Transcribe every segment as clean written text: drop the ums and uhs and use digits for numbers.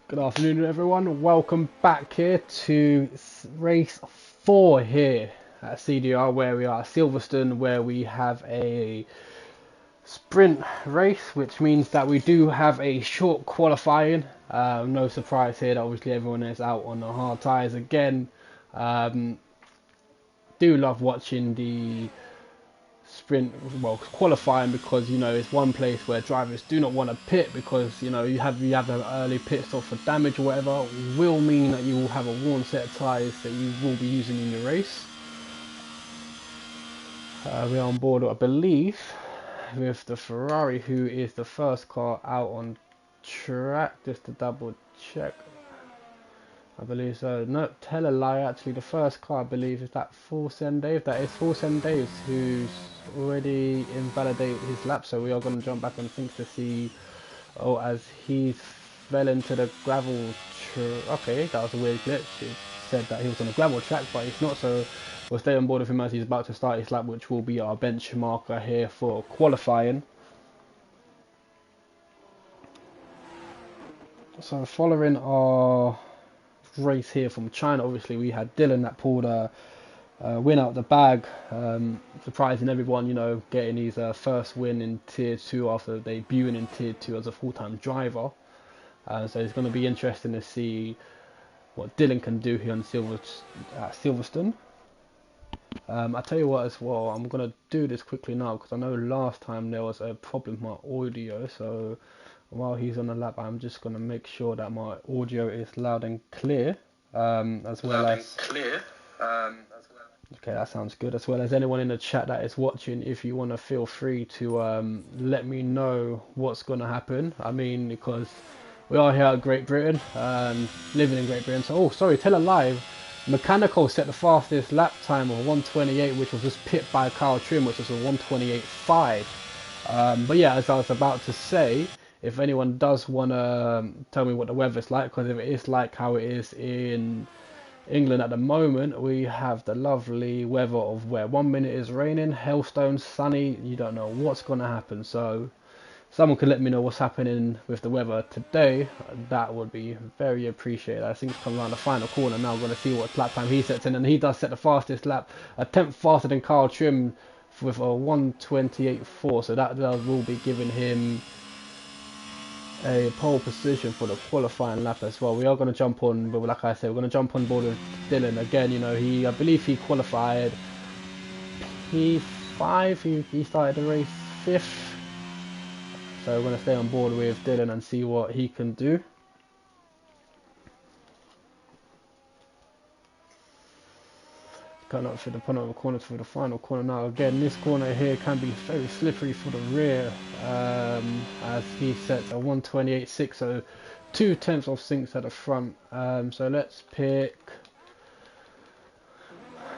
Good afternoon, everyone. Welcome back here to race 4 here at CDR, where we are at Silverstone, where we have a sprint race, which means that we do have a short qualifying. No surprise here that obviously everyone is out on the hard tyres again. Do love watching the sprint, well, qualifying, because it's one place where drivers do not want to pit, because you have an early pit stop for damage or whatever will mean that you will have a worn set of tyres that you will be using in your race. We're on board, I believe, with the Ferrari, who is the first car out on track, just to double check. I believe so. No, tell a lie. Actually, the first car, I believe, is that Forsen Dave. That is Forsen Dave, who's already invalidated his lap. So we are going to jump back on things to see. Oh, as he fell into the gravel. Okay, that was a weird glitch. It said that he was on a gravel track, but he's not. So we'll stay on board with him as he's about to start his lap, which will be our bench marker here for qualifying. So following our race here from China, obviously we had Dylan that pulled a win out the bag, surprising everyone, getting his first win in Tier 2 after debuting in Tier 2 as a full-time driver. So it's going to be interesting to see what Dylan can do here on Silverstone. I tell you what as well, I'm going to do this quickly now, because I know last time there was a problem with my audio. So while he's on the lap, I'm just going to make sure that my audio is loud and clear, as well as okay, that sounds good. As well as anyone in the chat that is watching, if you want to, feel free to let me know what's going to happen. I mean, because we are here at Great Britain, living in Great Britain. So, oh, sorry, tell a lie. Mechanical set the fastest lap time of 1:28, which was just pit by Carl Trim, which was a 1:28.5. But yeah, as I was about to say, if anyone does want to tell me what the weather's like, because if it is like how it is in England at the moment, we have the lovely weather of where 1 minute is raining, hailstones, sunny, you don't know what's going to happen. So someone could let me know what's happening with the weather today. That would be very appreciated. I think it's coming around the final corner now. I'm going to see what lap time he sets in, and he does set the fastest lap, a tenth faster than Carl Trim with a 1:28.4. So that will be giving him a pole position for the qualifying lap as well. We are going to jump on, but like I said, we're going to jump on board with Dylan again. I believe he qualified P5. He started the race 5th. So we're going to stay on board with Dylan and see what he can do. Coming up through the penultimate corner to the final corner now. Again, this corner here can be very slippery for the rear, as he sets a 1:28.6, so 2/10 of sinks at the front. So let's pick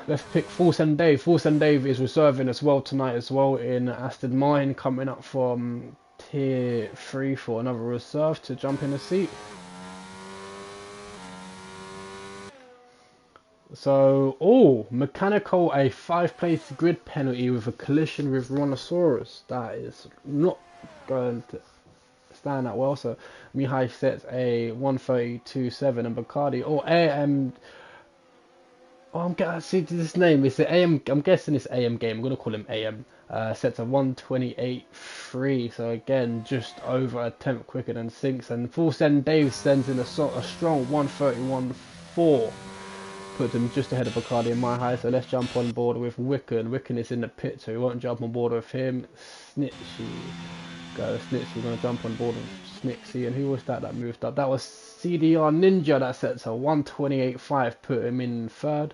Forsen Dave. Forsen Dave is reserving as well tonight as well in Aston Martin, coming up from Tier 3 for another reserve to jump in the seat. So, Mechanical, a 5-place grid penalty with a collision with Rhinoceros. That is not going to stand that well. So Mihai sets a 1:32.7, and Bacardi, AM. I'm getting see this name. It's the AM. I'm guessing it's AM game. I'm gonna call him AM. Sets a 1:28.3. So again, just over a tenth quicker than Sinks. And Full Send Dave sends in a strong 1:31.4. Puts him just ahead of Bacardi and my high. So let's jump on board with Wiccan. Wiccan is in the pit, so we won't jump on board with him. Snitchy. Go Snitchy. We're going to jump on board with Snixie. And who was that moved up? That was CDR Ninja. That sets a 1:28.5. Put him in third.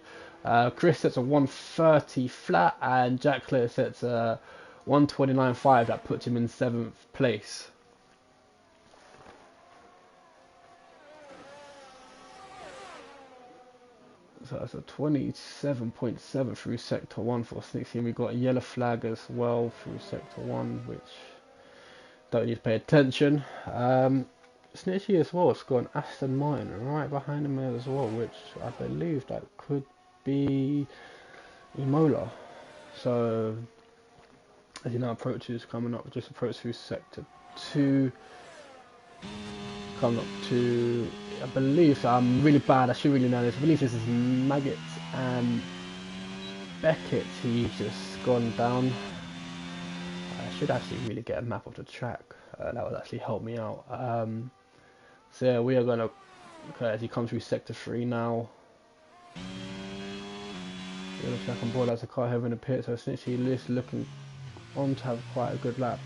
Chris sets a 1:30 flat. And Jack Clare sets a 1:29.5. That puts him in 7th place. So that's a 27.7 through Sector 1 for 16. We got a yellow flag as well through Sector 1, which don't need to pay attention. Snitchy as well has got an Aston Martin right behind him as well, which I believe that could be Imola. So as he now approaches, coming up, just approach through Sector 2. Coming up to, I believe, I'm really bad, I should really know this, I believe this is Maggots and Beckett. He's just gone down. I should actually really get a map of the track, that would actually help me out. So yeah, we are going to, okay, as he comes through sector 3 now, it looks like on board as a car having a pit, so essentially Lewis looking on to have quite a good lap.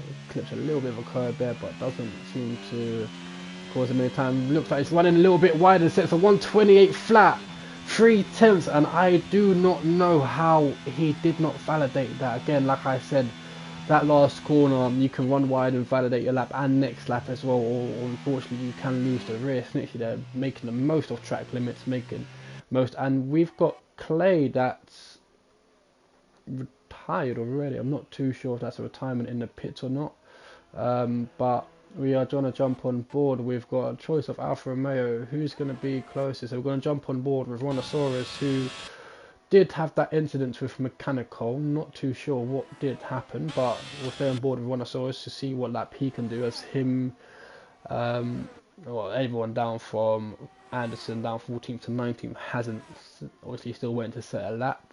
It clips a little bit of a curve there, but doesn't seem to cause him any time. Looks like it's running a little bit wide and sets a 128 flat, 3/10, and I do not know how he did not validate that. Again, like I said, that last corner you can run wide and validate your lap and next lap as well, or unfortunately you can lose the race. Literally they're making the most of track limits, making most, and we've got Clay that's retired already. I'm not too sure if that's a retirement in the pits or not, but we are going to jump on board. We've got a choice of Alfa Romeo. Who's going to be closest? So we're going to jump on board with Rhinoceros, who did have that incident with mechanical. Not too sure what did happen, but we'll stay on board with Rhinoceros to see what lap he can do, as him, well, everyone down from Anderson down 14th to 19th hasn't, obviously still waiting to set a lap.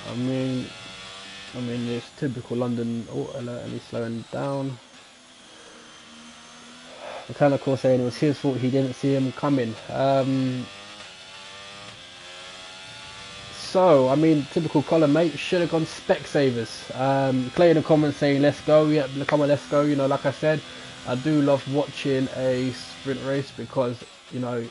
I mean it's typical London auto alert, and he's slowing down. Mechanical saying it was his fault, he didn't see him coming. So, I mean, typical Colin, mate, should have gone Specsavers. Clay in the comments saying, let's go, yeah, come on, let's go. You know, like I said, I do love watching a sprint race because, you know,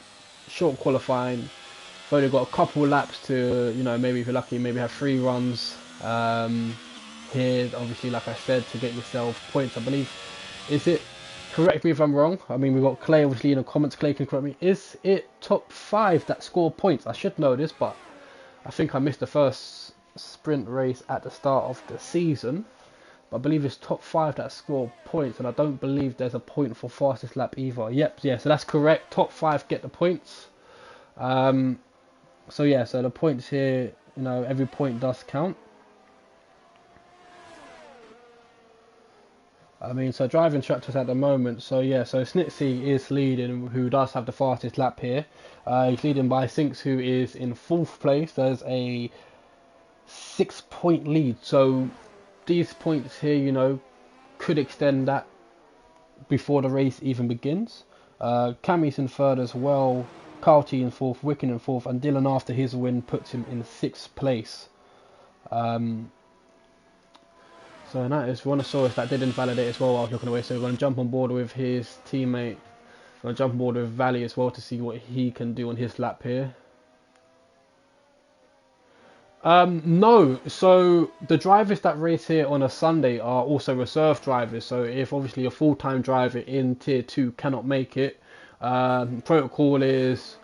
short qualifying, you've only got a couple laps to, you know, maybe if you're lucky, maybe have 3 runs. Here, obviously, like I said, to get yourself points, I believe. Is it, correct me if I'm wrong, I mean, we've got Clay, obviously, in the comments, Clay can correct me. Is it top 5 that score points? I should know this, but I think I missed the first sprint race at the start of the season, but I believe it's top 5 that score points, and I don't believe there's a point for fastest lap either. Yep, yeah, so that's correct. Top 5 get the points. So yeah, so the points here, you know, every point does count. I mean, so driving instructors at the moment, so yeah, so Snitsy is leading, who does have the fastest lap here. He's leading by Sinks, who is in 4th place. There's a 6-point lead, so these points here, you know, could extend that before the race even begins. Cammy's in 3rd as well, Carl T in 4th, Wicken in 4th, and Dylan, after his win, puts him in 6th place. So that is Rhinoceros that did invalidate as well while I was looking away. So we're going to jump on board with his teammate. We're going to jump on board with Valley as well to see what he can do on his lap here. No, so the drivers that race here on a Sunday are also reserve drivers. So if obviously a full-time driver in Tier 2 cannot make it, protocol is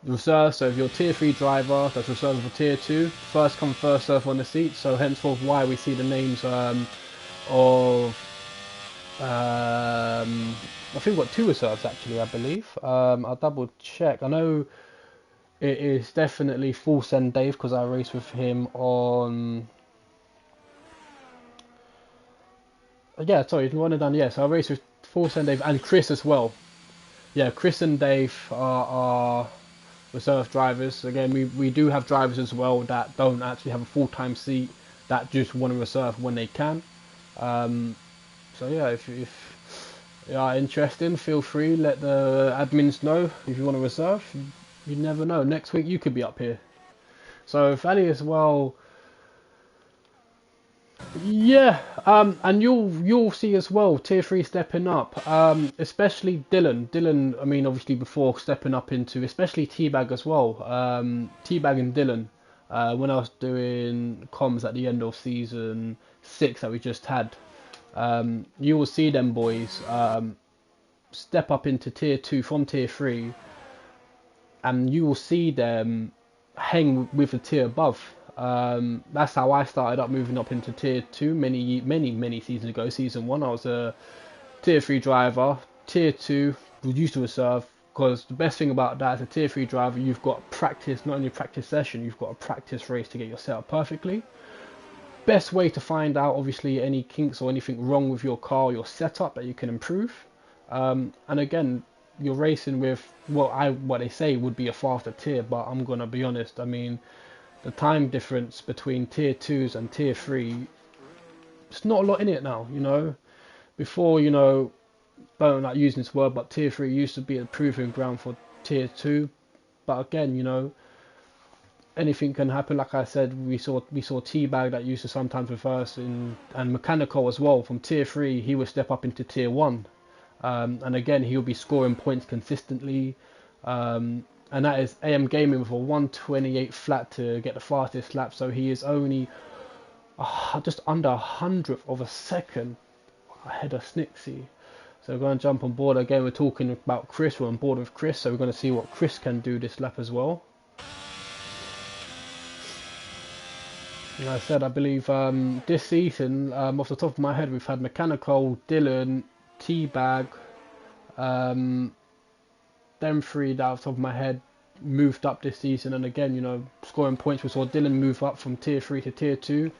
reserve. So if you're a Tier 3 driver that's reserved for Tier 2, first come first serve on the seat. So henceforth why we see the names of I think we've got 2 reserves actually, I believe. I'll double check. I know it is definitely Full Send Dave because I raced with him on, yeah, sorry, if you want it done, yeah, so I raced with Full Send Dave and Chris as well. Yeah, Chris and Dave are reserve drivers. Again, we do have drivers as well that don't actually have a full-time seat, that just want to reserve when they can. So yeah, if you are interested, feel free, let the admins know if you want to reserve. You never know, next week you could be up here. So Valley as well, yeah, and you'll see as well Tier 3 stepping up, especially Dylan, I mean obviously before stepping up into especially Teabag as well. Teabag and Dylan, when I was doing comms at the end of season 6 that we just had, you will see them boys step up into Tier 2 from Tier 3, and you will see them hang with the tier above. That's how I started up moving up into Tier 2 many seasons ago. Season 1 I was a Tier 3 driver. Tier 2 was used to reserve, because the best thing about that as a Tier 3 driver, you've got practice, not only practice session, you've got a practice race to get your setup perfectly. best way to find out, obviously, any kinks or anything wrong with your car or your setup that you can improve. And again, you're racing with what they say would be a faster tier, but I'm gonna be honest. I mean, the time difference between tier 2s and tier 3, it's not a lot in it now. You know, before, you know, don't like using this word, but tier 3 used to be a proving ground for tier 2. But again, you know, anything can happen. Like I said, we saw T-Bag that used to sometimes reverse in, and Mechanical as well. From tier 3, he would step up into tier 1. And again, he'll be scoring points consistently. And that is AM Gaming with a 128 flat to get the fastest lap. So he is only just under a hundredth of a second ahead of Snixie. So we're going to jump on board again. We're talking about Chris. We're on board with Chris. So we're going to see what Chris can do this lap as well. Like I said, I believe this season, off the top of my head, we've had Mechanical, Dylan, T-Bag, them three that off the top of my head moved up this season. And again, you know, scoring points. We saw Dylan move up from tier 3 to tier 2.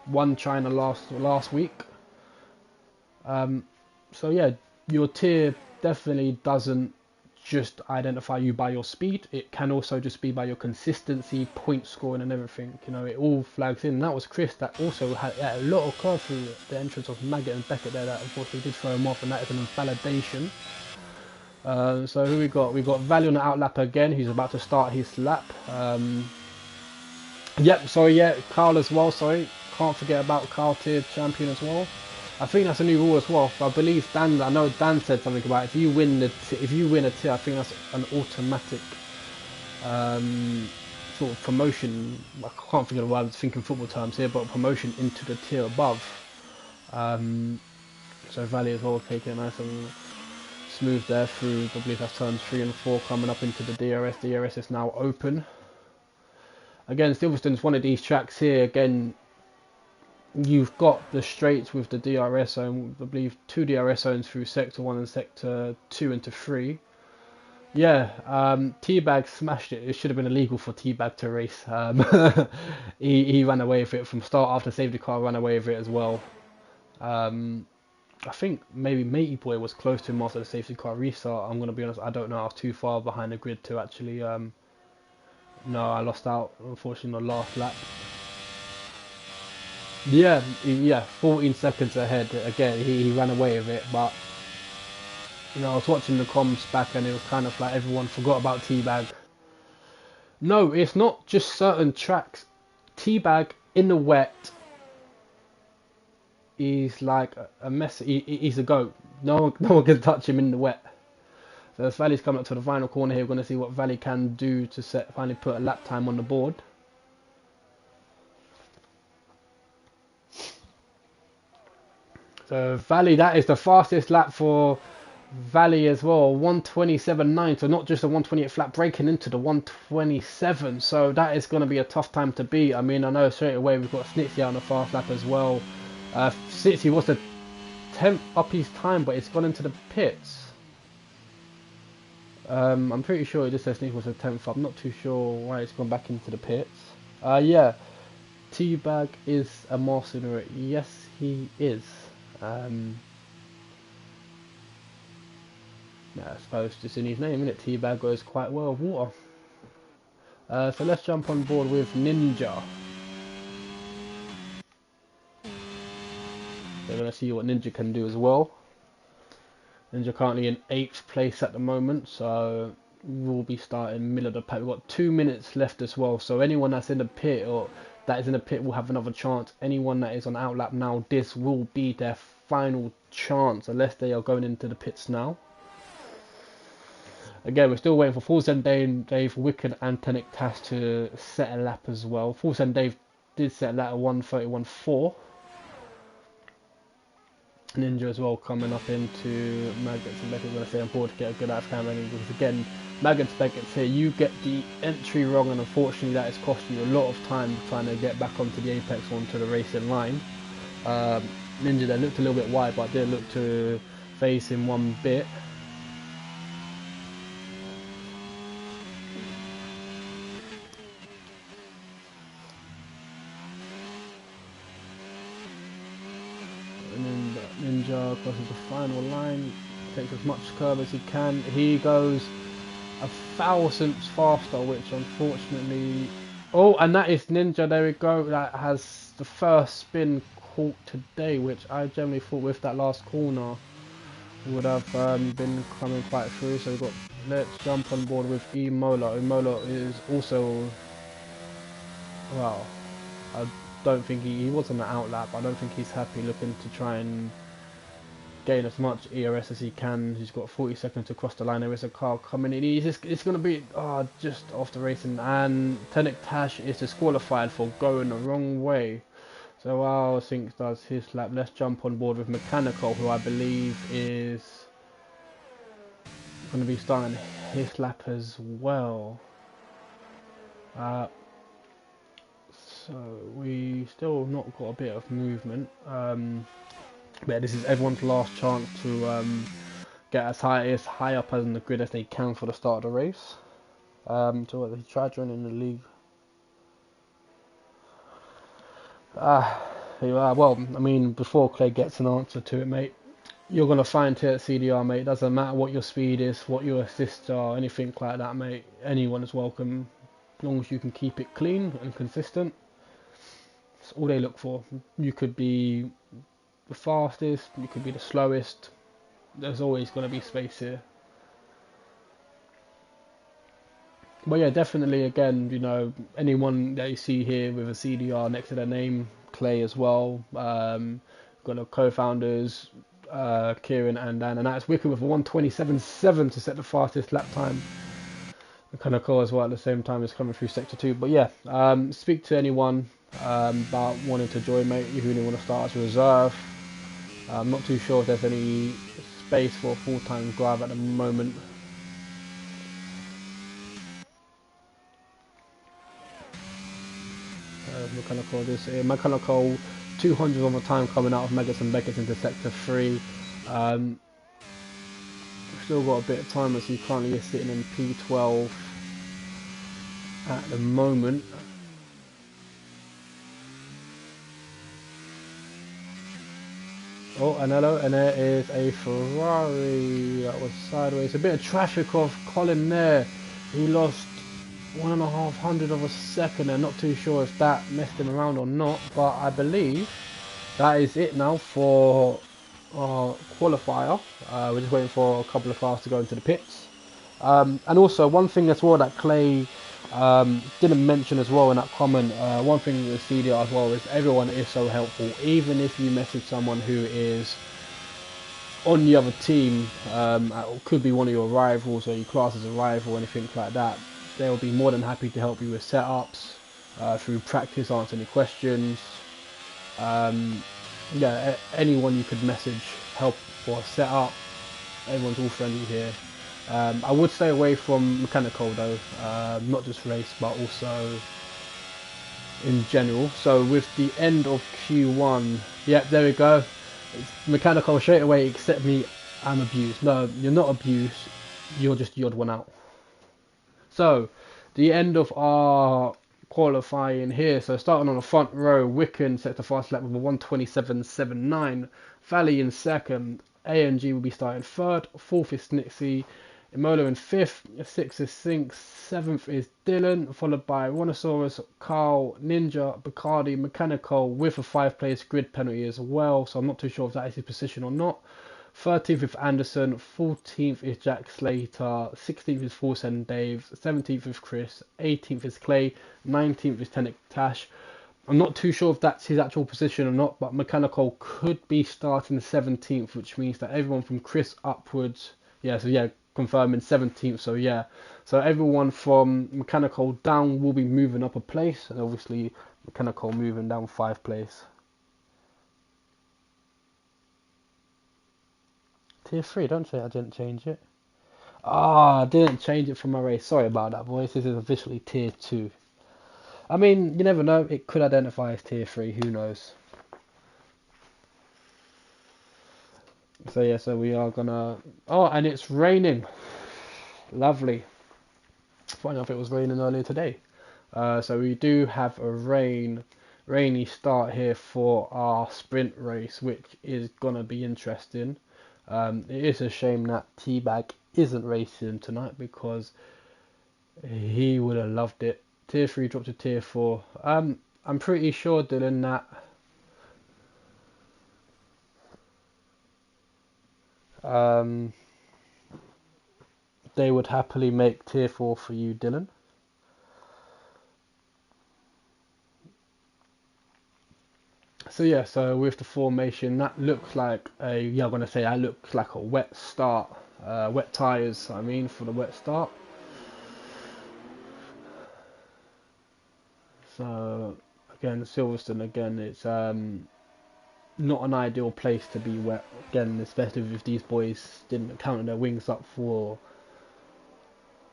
Won China last week. So yeah, your tier definitely doesn't just identify you by your speed. It can also just be by your consistency, point scoring and everything. You know, it all flags in. And that was Chris that also had a lot of curve through the entrance of Maggot and Beckett there that unfortunately did throw him off, and that is an invalidation. So who we got? We've got Valley on the outlap again. He's about to start his lap. Yep, sorry, yeah, Carl as well, sorry. Can't forget about Carl, tier champion as well. I think that's a new rule as well. I believe Dan, I know Dan said something about if you win a tier, I think that's an automatic sort of promotion. I can't think of the word, I was thinking football terms here, but promotion into the tier above. So Valley as well taking it nice and smooth there through, I believe that's turns 3 and 4 coming up into the DRS. DRS is now open. Again, Silverstone's one of these tracks here. Again, you've got the straights with the DRS zone. I believe 2 DRS zones through sector 1 and sector 2 into 3. Yeah, T-Bag smashed it. It should have been illegal for T-Bag to race. He ran away with it from start after safety car, ran away with it as well. I think maybe Matey Boy was close to him after the safety car restart. I'm going to be honest, I don't know. I was too far behind the grid to actually... no, I lost out, unfortunately, on the last lap. Yeah, 14 seconds ahead. Again, he ran away with it, but you know, I was watching the comms back and it was kind of like everyone forgot about T-Bag. No, it's not just certain tracks. T-Bag in the wet is like a mess. He's a goat. No one can touch him in the wet. So as Valley's coming up to the final corner here, we're going to see what Valley can do to finally put a lap time on the board. So Valley, that is the fastest lap for Valley as well, 127.9. So not just a 128 flat, breaking into the 127. So that is going to be a tough time to beat. I mean, I know straight away we've got Snitsy on the fast lap as well. Snitsy was the 10th up his time, but it's gone into the pits. I'm pretty sure it just says Snitsy was the 10th up. I'm not too sure why it's gone back into the pits. Yeah, T-Bag is a master in it. Yes, he is. Yeah, I suppose just in his name, innit? T-Bag goes quite well with water. So let's jump on board with Ninja. We're going to see what Ninja can do as well. Ninja currently in 8th place at the moment, so we'll be starting middle of the pack. We've got 2 minutes left as well, so anyone that's in the pit or that is in the pit will have another chance. Anyone that is on outlap now, this will be their final chance unless they are going into the pits now. Again, we're still waiting for Full Send Dave, Wicked and Tenic Tash to set a lap as well. Full Send Dave did set a lap at 1:31.4. Ninja as well coming up into Maggots and Beckett's going to stay on board to get a good out of camera, because again, Maggots Beckett's here, you get the entry wrong and unfortunately that is costing you a lot of time trying to get back onto the apex, onto the racing line. Ninja there looked a little bit wide, but didn't look to face him one bit. Ninja crosses the final line, takes as much curve as he can. He goes a thousandth faster, which unfortunately... Oh, and that is Ninja, there we go. That has the first spin caught today, which I generally thought with that last corner would have been coming quite through. So we've got, let's jump on board with Emola. Emola is also, well, I don't think he was on the outlap. I don't think he's happy, looking to try and gain as much ERS as he can. He's got 40 seconds to cross the line. There is a car coming in. It's going to be just off the racing. And Tenek Tash is disqualified for going the wrong way. So I'll think does his lap. Let's jump on board with Mechanical, who I believe is going to be starting his lap as well. So we still not got a bit of movement. But this is everyone's last chance to get as high up on the grid as they can for the start of the race. So what, they tried joining the league. Well, I mean, before Clay gets an answer to it, mate, you're going to find here at CDR, mate. Doesn't matter what your speed is, what your assists are, anything like that, mate. Anyone is welcome, as long as you can keep it clean and consistent. That's all they look for. You could be the fastest, you could be the slowest. There's always going to be space here. But yeah, definitely, again, you know, anyone that you see here with a CDR next to their name, Clay as well. Got the co-founders, Kieran and Dan, and that's Wicked with a 1:27.7 to set the fastest lap time. And kind of cool as well at the same time as coming through sector 2. But yeah, speak to anyone about wanting to join, mate. You really want to start as a reserve. I'm not too sure if there's any space for a full-time drive at the moment. Mechanical 200 on the time coming out of Megas and Beckett into sector 3. We've still got a bit of time as he currently is sitting in P12 at the moment. Oh, and hello, and there is a Ferrari that was sideways. A bit of traffic off Colin there. He lost 1.5 hundredths of a second. I'm not too sure if that messed him around or not, but I believe that is it now for our qualifier. We're just waiting for a couple of cars to go into the pits. And also one thing as well that Clay didn't mention as well in that comment, one thing with CDR as well is everyone is so helpful. Even if you message someone who is on the other team, could be one of your rivals or your class as a rival, anything like that, they'll be more than happy to help you with setups, through practice, answer any questions. Yeah, anyone you could message, help for a setup. Everyone's all friendly here. I would stay away from Mechanical though, not just race but also in general. So with the end of Q1, yep, there we go. It's Mechanical straight away, except me, I'm abused. No, you're not abused, you're just the odd one out. So, the end of our qualifying here. So starting on the front row, Wicken set the fast lap with a 1:27.79. Valley in second. ANG will be starting third. Fourth is Snitsy. Imola in fifth. Sixth is Sinks. Seventh is Dylan, followed by Rhinoceros, Carl, Ninja, Bacardi, Mechanical with a 5-place grid penalty as well. So I'm not too sure if that is his position or not. 13th is Anderson, 14th is Jack Slater, 16th is Forsen Dave, 17th is Chris, 18th is Clay, 19th is Tenek Tash. I'm not too sure if that's his actual position or not, but Mechanical could be starting 17th, which means that everyone from Chris upwards, confirming 17th, so everyone from Mechanical down will be moving up a place, and obviously Mechanical moving down 5 place. Tier 3, don't say I didn't change it. I didn't change it for my race. Sorry about that, boys. This is officially Tier 2. I mean, you never know. It could identify as Tier 3. Who knows? So, yeah, so we are gonna... Oh, and it's raining. Lovely. Funny enough, it was raining earlier today. So we do have a rain rainy start here for our sprint race, which is gonna be interesting. It is a shame that T-Bag isn't racing tonight because he would have loved it. Tier 3 dropped to Tier 4. I'm pretty sure, Dylan, that they would happily make Tier 4 for you, Dylan. So yeah, so with the formation, that looks like I'm gonna say that looks like a wet start, wet tyres. I mean, for the wet start. So again, Silverstone again, it's not an ideal place to be wet. Again, especially if these boys didn't count their wings up for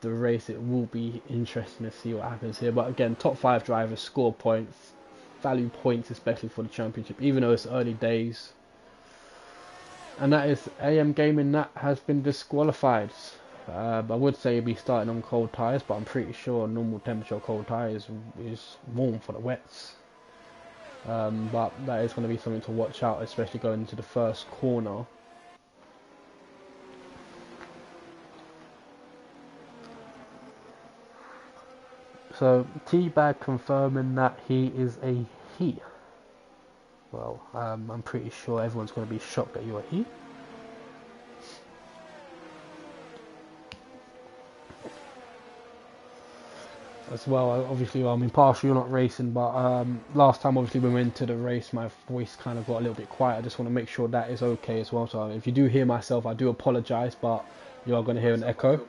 the race. It will be interesting to see what happens here. But again, top 5 drivers score points, value points, especially for the championship, even though it's early days. And that is AM Gaming that has been disqualified. I would say he'd be starting on cold tyres, but I'm pretty sure normal temperature cold tyres is warm for the wets. But that is going to be something to watch out, especially going into the first corner. So T-Bag confirming that he is a he. Well, I'm pretty sure everyone's going to be shocked that you're a he. As well, obviously, I'm impartial, you're not racing, but last time, obviously, when we went to the race, my voice kind of got a little bit quiet. I just want to make sure that is okay as well. So if you do hear myself, I do apologise, but you are going to hear an echo.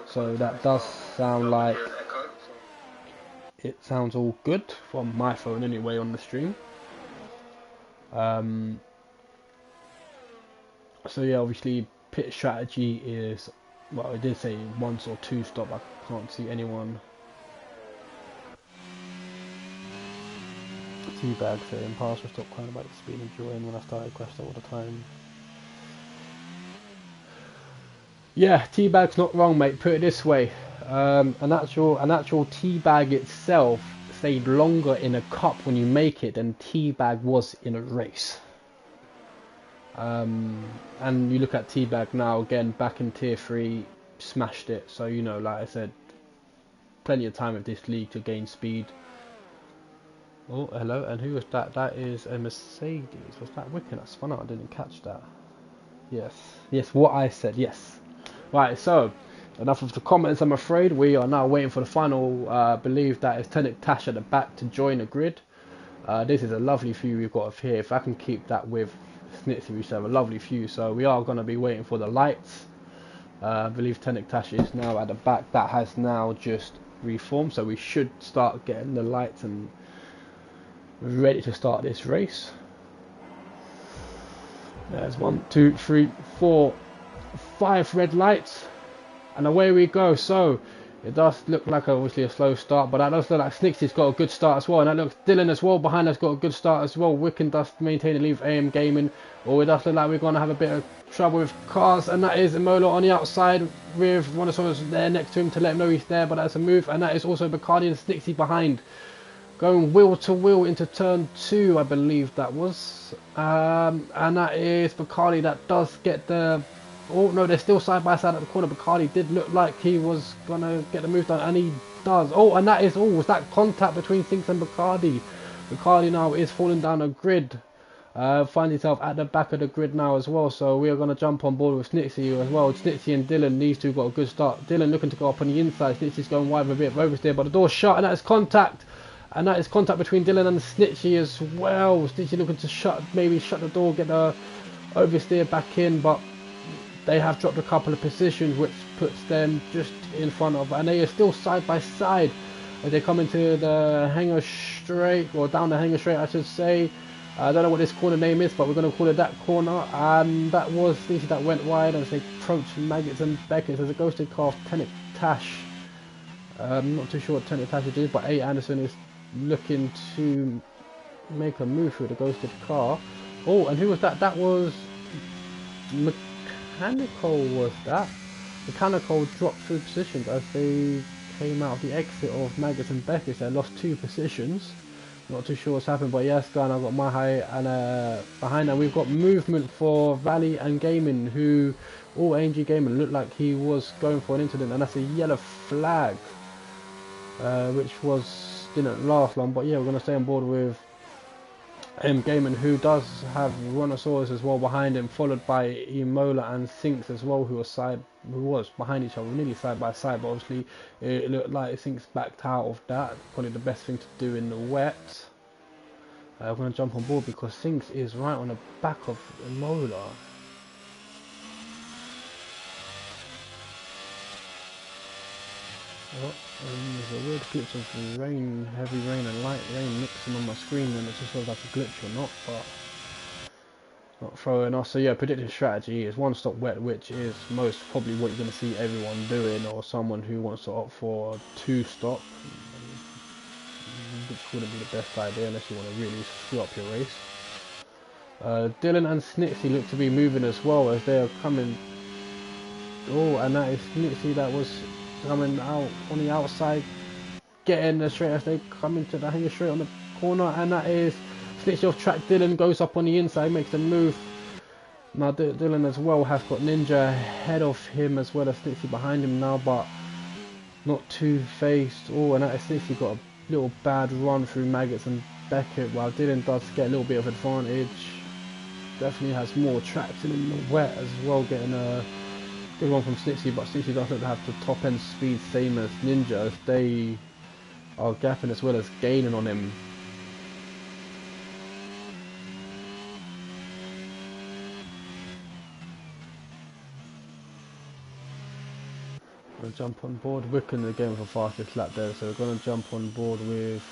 So that does sound like it sounds all good from my phone anyway on the stream. So yeah, obviously pit strategy is, well, I did say once or two stop. I can't see anyone. T-Bag saying pass will stop crying about the speed and joy, and when I started question all the time. Yeah, T-Bag's not wrong, mate. Put it this way, an actual T-Bag itself stayed longer in a cup when you make it than T-Bag was in a race. And you look at T-Bag now, again, back in Tier 3, smashed it. So, you know, like I said, plenty of time with this league to gain speed. Oh, hello, and who was that? That is a Mercedes. Was that Wicken? I spun out, I didn't catch that. Yes, what I said, yes. Right, so, enough of the comments, I'm afraid. We are now waiting for the final, believe that is Tenek Tash at the back to join the grid. This is a lovely view we've got of here. If I can keep that with Snitsy, we should have a lovely view. So we are going to be waiting for the lights. I believe Tenek Tash is now at the back. That has now just reformed, so we should start getting the lights and ready to start this race. There's 1, 2, 3, 4, 5 red lights, and away we go. So it does look like obviously a slow start, but that does look like Snixy's got a good start as well, and that looks Dylan as well behind us got a good start as well. Wicken does maintain the lead of AM Gaming, or it does look like we're going to have a bit of trouble with cars, and that is Imola on the outside with one of the there next to him to let him know he's there, but that's a move, and that is also Bacardi and Snixy behind. Going wheel to wheel into turn 2, I believe that was. And that is Bacardi that does get the... Oh, no, they're still side by side at the corner. Bacardi did look like he was going to get the move done, and he does. Oh, and that is... Oh, was that contact between Sinks and Bacardi? Bacardi now is falling down the grid. Finds himself at the back of the grid now as well. So we are going to jump on board with Snitsy as well. Snitsy and Dylan, these two got a good start. Dylan looking to go up on the inside. Snitsy's going wide with a bit of oversteer, but the door's shut, and that is contact. And that is contact between Dylan and Snitchy as well. Snitchy looking to maybe shut the door, get the oversteer back in, but they have dropped a couple of positions, which puts them just in front of, and they are still side by side as they come into the hanger straight, or down the hanger straight, I should say. I don't know what this corner name is, but we're going to call it that corner. And that was Snitchy that went wide as they approach Maggots and Beckett as a ghosted car of Tenek Tash. I'm not too sure what Tenek Tash is, but A. Anderson is looking to make a move through the ghosted car. Oh, and who was that? That was Mechanical, was that? Mechanical dropped through positions as they came out of the exit of Maggotts and Beckett. They lost 2 positions. Not too sure what's happened, but yes, guys, I've got my high, and behind that we've got movement for Valley and Gaming, who, AMG Gaming looked like he was going for an incident, and that's a yellow flag, which didn't last long. But yeah, we're going to stay on board with Gaming, who does have Rhinosaurus as well behind him, followed by Emola and Sinks as well, who was behind each other, nearly side by side, but obviously it looked like Sinks backed out of that. Probably the best thing to do in the wet. I'm going to jump on board because Sinks is right on the back of Emola. Oh, there's a weird glitch of rain, heavy rain and light rain mixing on my screen, and it's just whether that's a glitch or not, but not throwing off. So yeah, predictive strategy is 1 stop wet, which is most probably what you're going to see everyone doing, or someone who wants to opt for 2 stop, which wouldn't be the best idea unless you want to really screw up your race. Dylan and Snitsy look to be moving as well as they are coming. Oh, and that is Snitsy that was coming out on the outside, getting the straight as they come into the hanger straight on the corner, and that is Snitch off track. Dylan goes up on the inside, makes the move. Now Dylan as well has got Ninja ahead of him as well as Snitsy behind him now, but not two-faced. Oh, and that is Snitsy got a little bad run through Maggotts and Beckett, while Dylan does get a little bit of advantage. Definitely has more traction in the wet as well, getting a good one from Snitsy, but Snitsy doesn't have the top end speed same as Ninja, as they are gapping as well as gaining on him. We'll jump on board Wiccan again for fastest lap there, so we're going to jump on board with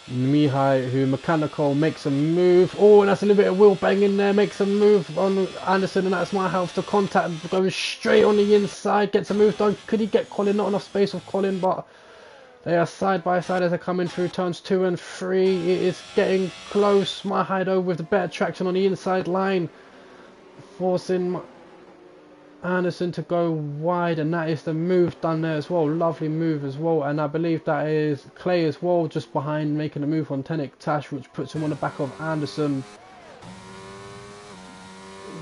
Mihai, who Mechanical makes a move. Oh, and that's a little bit of wheel bang in there, makes a move on Anderson, and that's my health to contact, going straight on the inside, gets a move done. Could he get Colin? Not enough space with Colin, but they are side by side as they're coming through turns 2 and 3. It is getting close. Mihai though with the better traction on the inside line, forcing Anderson to go wide, and that is the move done there as well. Lovely move as well, and I believe that is Clay as well just behind, making a move on Tenek Tash, which puts him on the back of Anderson.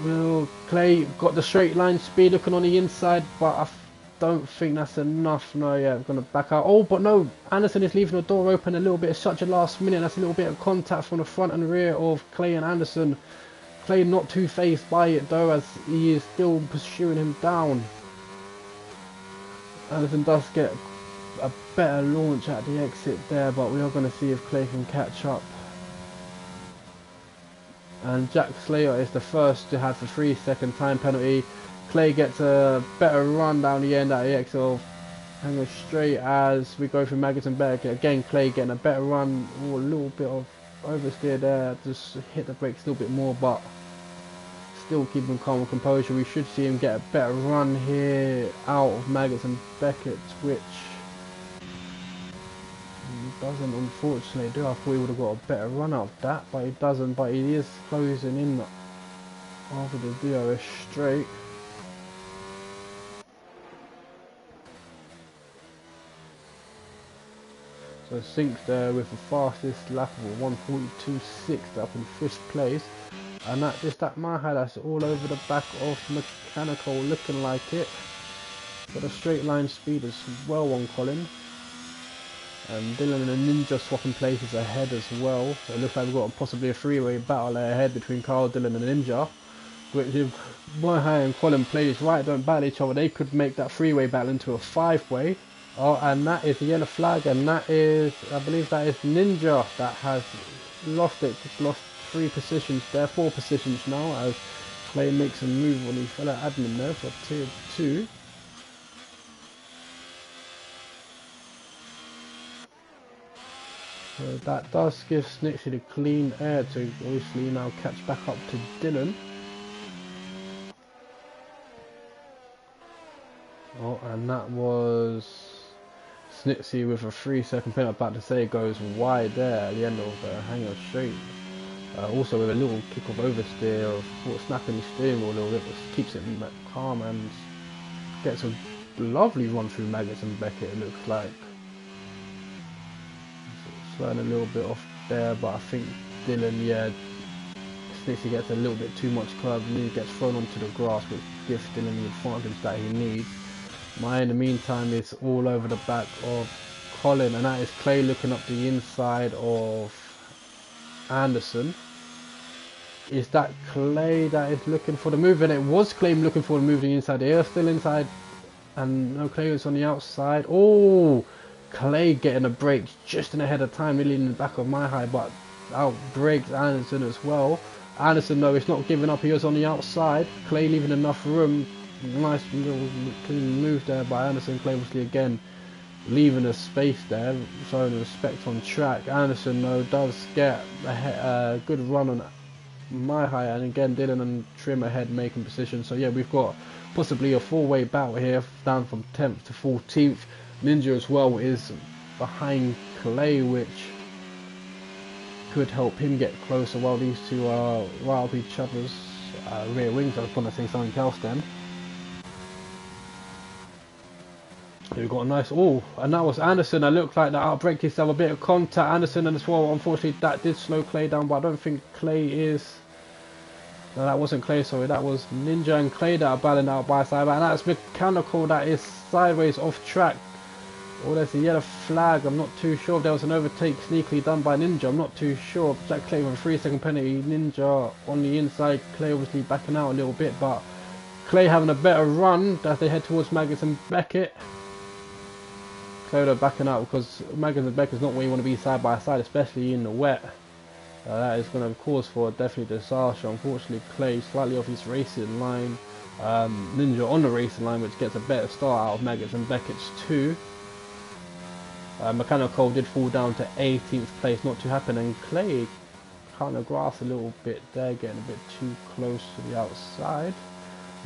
Will Clay got the straight line speed looking on the inside, but I don't think that's enough. No, yeah, I'm going to back out. Oh, but no, Anderson is leaving the door open a little bit, such a last minute. That's a little bit of contact from the front and rear of Clay and Anderson. Clay not too phased by it though, as he is still pursuing him down. Anderson does get a better launch at the exit there, but we are going to see if Clay can catch up. And Jack Slater is the first to have the 3-second time penalty. Clay gets a better run down the end at the exit of Hanger Straight as we go through Maggotts and Beckett. Again, Clay getting a better run. Oh, a little bit of oversteer there, just hit the brakes a little bit more, but still keeping calm and composure. We should see him get a better run here out of Maggotts and Beckett, which he doesn't unfortunately do. I thought he would have got a better run out of that, but he doesn't. But he is closing in after the DRS straight. So Sinks there with the fastest lap of a 1:42.6 up in 5th place. And that Mihai, that's all over the back of Mechanical, looking like it. Got a straight line speed as well on Colin. And Dylan and the Ninja swapping places ahead as well. So it looks like we've got possibly a 3-way battle ahead between Carl, Dylan and the Ninja. Which if Mihai and Colin play this right, don't battle each other, they could make that 3-way battle into a 5-way. Oh, and that is the yellow flag, and that is, I believe that is Ninja that has lost it, just lost 3 positions there, 4 positions now, as Clay makes a move on the fellow admin there for tier 2. So that does give Snitsy the clean air to obviously now catch back up to Dylan. Oh, and that was Snitsy with a 3-second penalty. About to say, goes wide there at the end of the hanger straight. Also with a little kick of oversteer of snapping the steering wheel a little bit, but keeps it calm and gets a lovely run through Maggots and Beckett, it looks like. Slowing a little bit off there, but I think Dylan, yeah, Snitsy gets a little bit too much curve and he gets thrown onto the grass, which gives Dylan the advantage that he needs. Maya, in the meantime, is all over the back of Colin, and that is Clay looking up the inside of Anderson. Is that Clay that is looking for the move? And it was Clay looking for the move the inside. They are still inside, and no, Clay is on the outside. Oh, Clay getting a break just in ahead of time, nearly in the back of my high, but out breaks Anderson as well. Anderson, though, is not giving up. He was on the outside. Clay leaving enough room. Nice little clean move there by Anderson. Clay obviously again leaving a space there, showing respect on track. Anderson, though, does get a good run on my high, and again Dylan and Trim ahead making position. So yeah, we've got possibly a four-way battle here, down from 10th to 14th. Ninja as well is behind Clay, which could help him get closer while these two are right up each other's rear wings. I was going to say something else then. Here we've got a nice, oh, and that was Anderson. I looked like that outbreak used to have a bit of contact. Anderson and as well, unfortunately that did slow Clay down, but I don't think Clay is, no, that wasn't Clay, sorry, that was Ninja and Clay that are battling out by side, and that's Mechanical that is sideways off track. Oh, there's a yellow flag. I'm not too sure if there was an overtake sneakily done by Ninja. I'm not too sure. Jack Clay with a 3-second penalty. Ninja on the inside. Clay obviously backing out a little bit, but Clay having a better run as they head towards Maggots and Beckett. Clay are backing out because Maggots and Beckett is not where you want to be side by side, especially in the wet. That is going to cause for definitely disaster. Unfortunately, Clay slightly off his racing line. Ninja on the racing line, which gets a better start out of Maggots and Beckett's too. Mechanical did fall down to 18th place, not too happen, and Clay kind of grasped a little bit there, getting a bit too close to the outside.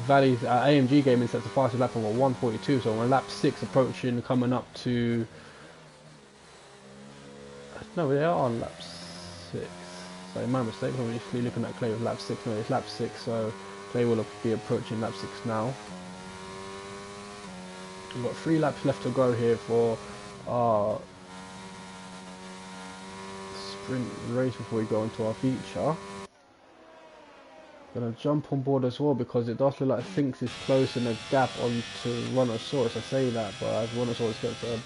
Valley's AMG Gaming sets the fastest lap from a 1:42, so on lap 6 approaching, coming up to, no, they are on lap 6, sorry, my mistake, I'm obviously looking at Clay with lap 6, no, it's lap 6, so Clay will be approaching lap 6 now. We've got 3 laps left to go here for our sprint race before we go into our feature. Gonna jump on board as well because it does look like Finks is closing a gap onto Rhinoceros. I say that, but as Rhinoceros gets a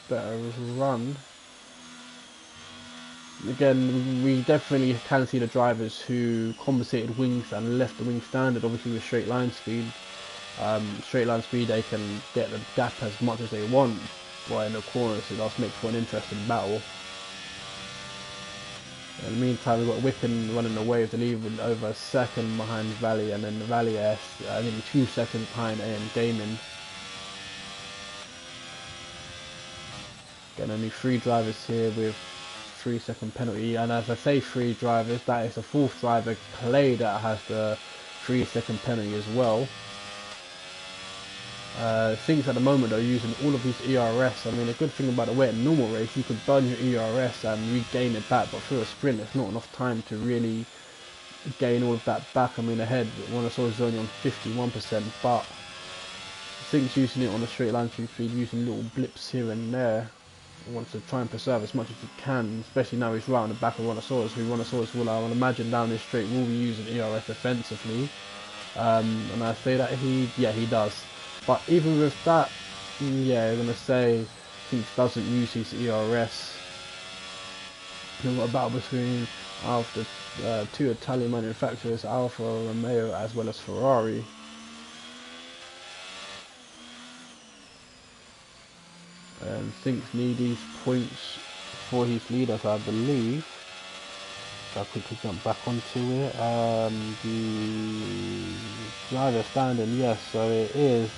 better run, again we definitely can see the drivers who compensated wings and left the wing standard. Obviously with straight line speed, they can get the gap as much as they want. But in the corners, it does make for an interesting battle. In the meantime, we've got Whippin running away with the lead over a second behind Valley, and then the Valley S, I think 2 seconds behind AM Gaming. Again, only 3 drivers here with 3-second penalty, and as I say 3 drivers, that is the 4th driver, Clay, that has the 3-second penalty as well. Things at the moment are using all of these ERS. I mean, a good thing about the wet and normal race, you could burn your ERS and regain it back, but through a sprint it's not enough time to really gain all of that back. I mean, ahead one I saw is only on 51%, but Things using it on the straight line speed, using little blips here and there, wants to try and preserve as much as he can, especially now he's right on the back of Rhinoceros, who Rhinoceros will, I would imagine, down this straight will be using ERS defensively. And I say that he does. But even with that, yeah, I'm going to say he doesn't use his ERS. We've got a battle between Alfa, two Italian manufacturers, Alfa Romeo as well as Ferrari. And Sinks need these points for his leaders, I believe. So I'll quickly jump back onto it. The driver standing, yes, so it is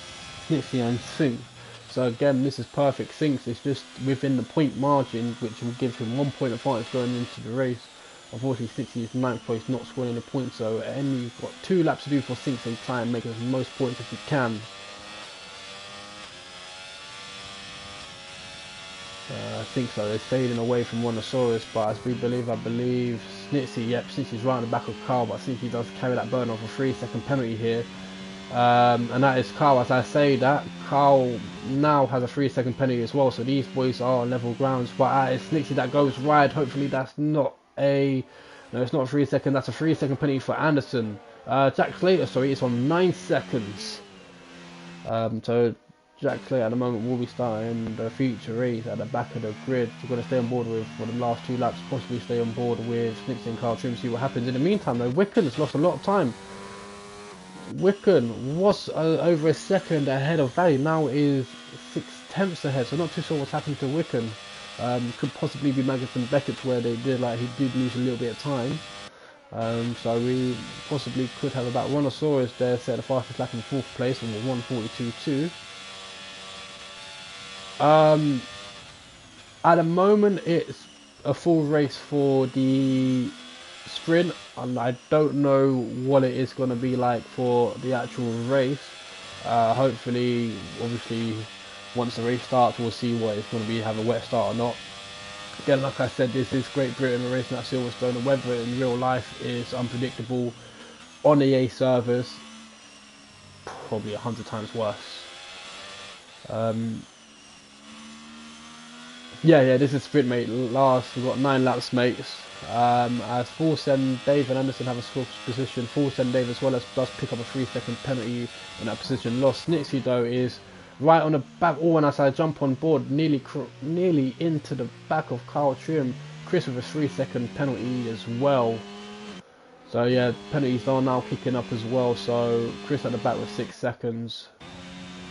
Snitsy and Sinks. So again, this is perfect. Sinks is just within the point margin, which will give him 1 point advantage going into the race. Unfortunately, Snitsy is 9th place, not scoring the points, so you've got 2 laps to do for Sinks and try and make as most points as you can. I think so. They're fading away from Rhinoceros, but as we believe, I believe Snitsy, yep, Snitsy's right on the back of Carl, but Snitsy does carry that burden of a 3-second penalty here. and that is Carl. As I say that, Carl now has a 3-second penalty as well, so these boys are on level grounds. But it's Nixie that goes wide. Hopefully that's not a... No, it's not a 3-second, that's a 3-second penalty for Anderson. Jack Slater, sorry, is on 9 seconds. So Jack Slater at the moment will be starting the feature race at the back of the grid. We're going to stay on board with for the last 2 laps, possibly stay on board with Nixie and Carl Trim, see what happens. In the meantime though, Wiccan has lost a lot of time. Wiccan was over a second ahead of Valley, now is 6/10 ahead, so not too sure what's happened to Wiccan. Could possibly be Magnussen Beckett where they did, like, he did lose a little bit of time. So we possibly could have about Rhinoceros there set the fastest lap in 4th place with 1:42.2. At the moment it's a full race for the sprint, and I don't know what it is going to be like for the actual race. Hopefully, obviously, once the race starts we'll see what it's going to be, have a wet start or not. Again, like I said, this is Great Britain, we're racing at Silverstone. The weather in real life is unpredictable. On EA servers, probably 100 times worse. Yeah, this is sprint, mate. Last, we've got 9 laps, mates. As Fulsen, Dave and Anderson have a score position. Fulsen, Dave as well as does pick up a 3-second penalty in that position. Lost Snitsy though is right on the back. Oh, and as I jump on board, nearly into the back of Carl Trim. Chris with a 3-second penalty as well. So yeah, penalties are now kicking up as well. So Chris at the back with 6 seconds.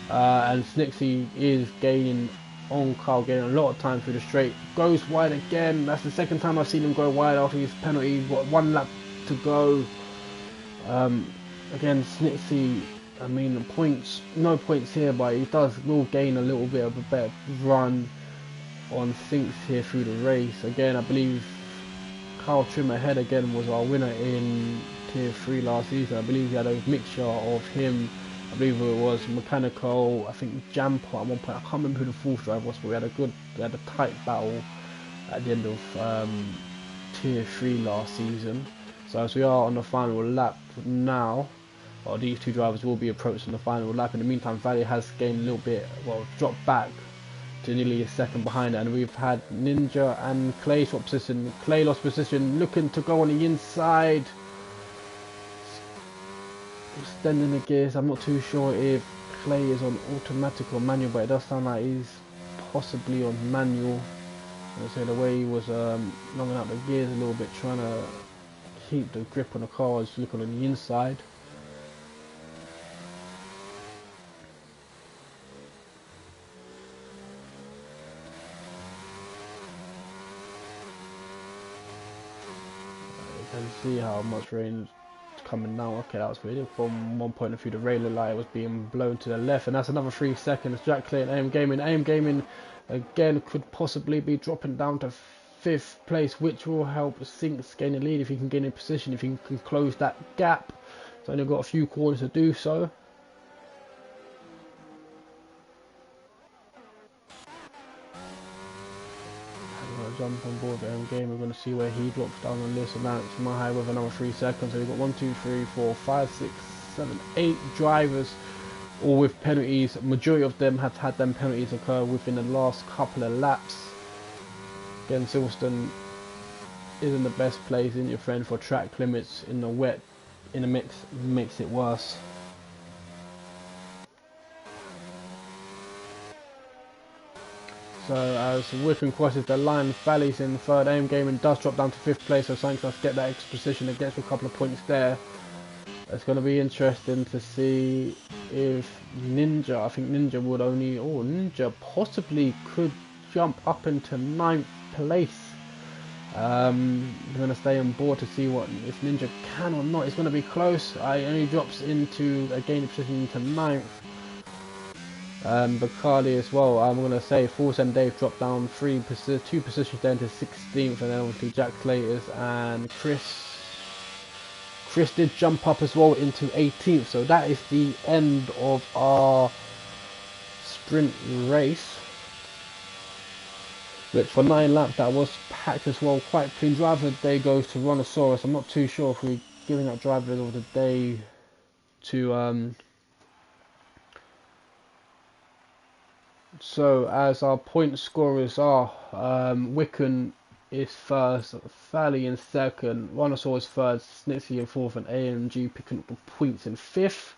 And Snitsy is gaining on Carl, getting a lot of time through the straight. Goes wide again. That's the second time I've seen him go wide after his penalty. What, 1 lap to go. Again, Snitsy, I mean, points, no points here, but he will gain a little bit of a better run on things here through the race. Again, I believe Carl Trim ahead again was our winner in Tier 3 last season. I believe he had a mixture of him, I believe it was Mechanical, I think Jampo at one point. I can't remember who the 4th driver was, but we had a tight battle at the end of Tier 3 last season. So as we are on the final lap now, well, these 2 drivers will be approaching the final lap. In the meantime, Valley has gained a little bit, well, dropped back to nearly a second behind it, and we've had Ninja and Clay swap position. Clay lost position, looking to go on the inside. Extending the gears. I'm not too sure if Clay is on automatic or manual, but it does sound like he's possibly on manual. So the way he was longing out the gears a little bit, trying to keep the grip on the car as looking on the inside. You can see how much rain coming now. Okay, that was weird. From one point of view, the railing light was being blown to the left, and that's another 3 seconds. Jack Clay and AM Gaming. AM Gaming again could possibly be dropping down to 5th place, which will help Sinks gain the lead if he can gain in position, if he can close that gap. He's only got a few corners to do so. Jump on board the game. We're going to see where he drops down on this, and now it's my high with another 3 seconds. So we've got 1, 2, 3, 4, 5, 6, 7, 8 drivers, all with penalties. Majority of them have had them penalties occur within the last couple of laps. Again, Silverstone isn't the best place in your friend for track limits. In the wet, in the mix, makes it worse. So as Wiccan crosses the line, Valley's in 3rd, AM Gaming does drop down to 5th place, so Sainz does get that extra position and gets a couple of points there. It's going to be interesting to see if Ninja, I think Ninja would only, Ninja possibly could jump up into 9th place. We're going to stay on board to see what if Ninja can or not. It's going to be close. He only drops into a gain position into 9th. Bacardi as well. I'm going to say Force and Dave dropped down 2 positions down to 16th, and then obviously Jack Slaters and Chris did jump up as well into 18th. So that is the end of our sprint race, which for 9 laps that was packed as well, quite clean. Driver of the day goes to Rhinoceros. I'm not too sure if we're giving out driver of the day to So as our point scorers are, Wiccan is first, Fally in second, Rhinosaur is third, Snitsy in fourth, and AMG picking up the points in fifth.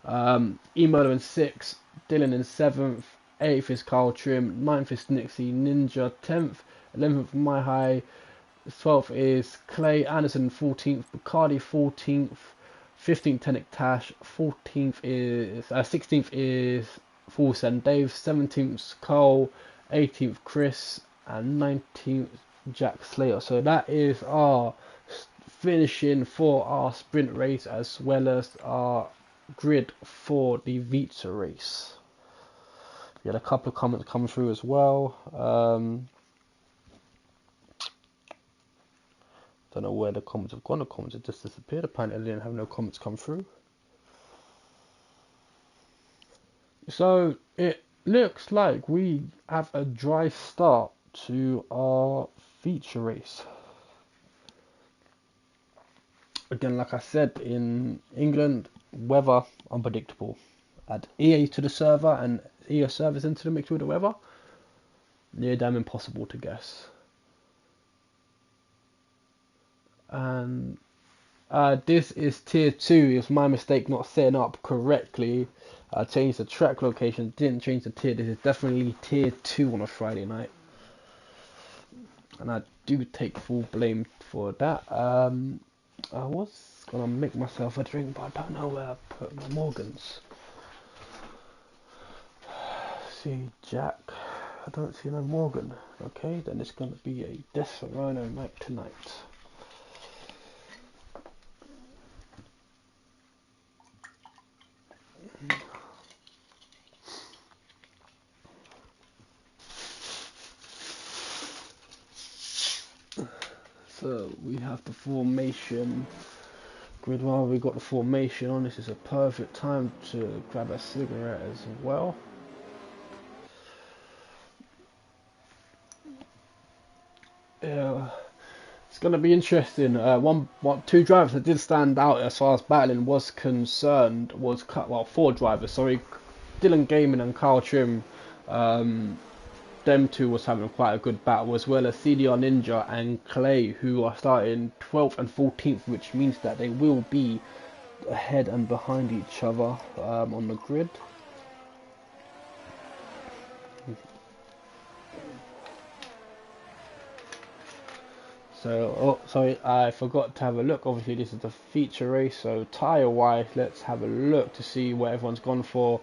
Emo in sixth, Dylan in seventh, eighth is Carl Trim, ninth is Snitsy, Ninja 10th, 11th My High, 12th is Clay Anderson 14th, Bacardi 14th, 15th Tenic Tash, 16th is Full Send Dave, 17th Cole, 18th Chris, and 19th Jack Slater. So that is our finishing for our sprint race as well as our grid for the Vita race. We had a couple of comments come through as well. Don't know where the comments have gone. The comments have just disappeared. Apparently I didn't have no comments come through. So it looks like we have a dry start to our feature race. Again, like I said, in England, weather unpredictable. Add EA to the server and EA servers into the mix with the weather, near damn impossible to guess. And this is tier 2. It was my mistake not setting up correctly. I changed the track location, didn't change the tier. This is definitely tier 2 on a Friday night, and I do take full blame for that. I was gonna make myself a drink, but I don't know where I put my Morgans. See Jack, I don't see no Morgan. Okay, then it's gonna be a Desperado night tonight. So we have the formation grid. While we got the formation on, this is a perfect time to grab a cigarette as well. Yeah, it's gonna be interesting. Two drivers that did stand out as far as battling was concerned was four drivers. Sorry, Dylan Gaiman and Carl Trim. Them two was having quite a good battle, as well as CDR Ninja and Clay, who are starting 12th and 14th, which means that they will be ahead and behind each other on the grid. So, sorry, I forgot to have a look. Obviously, this is the feature race, so tyre-wise, let's have a look to see what everyone's gone for.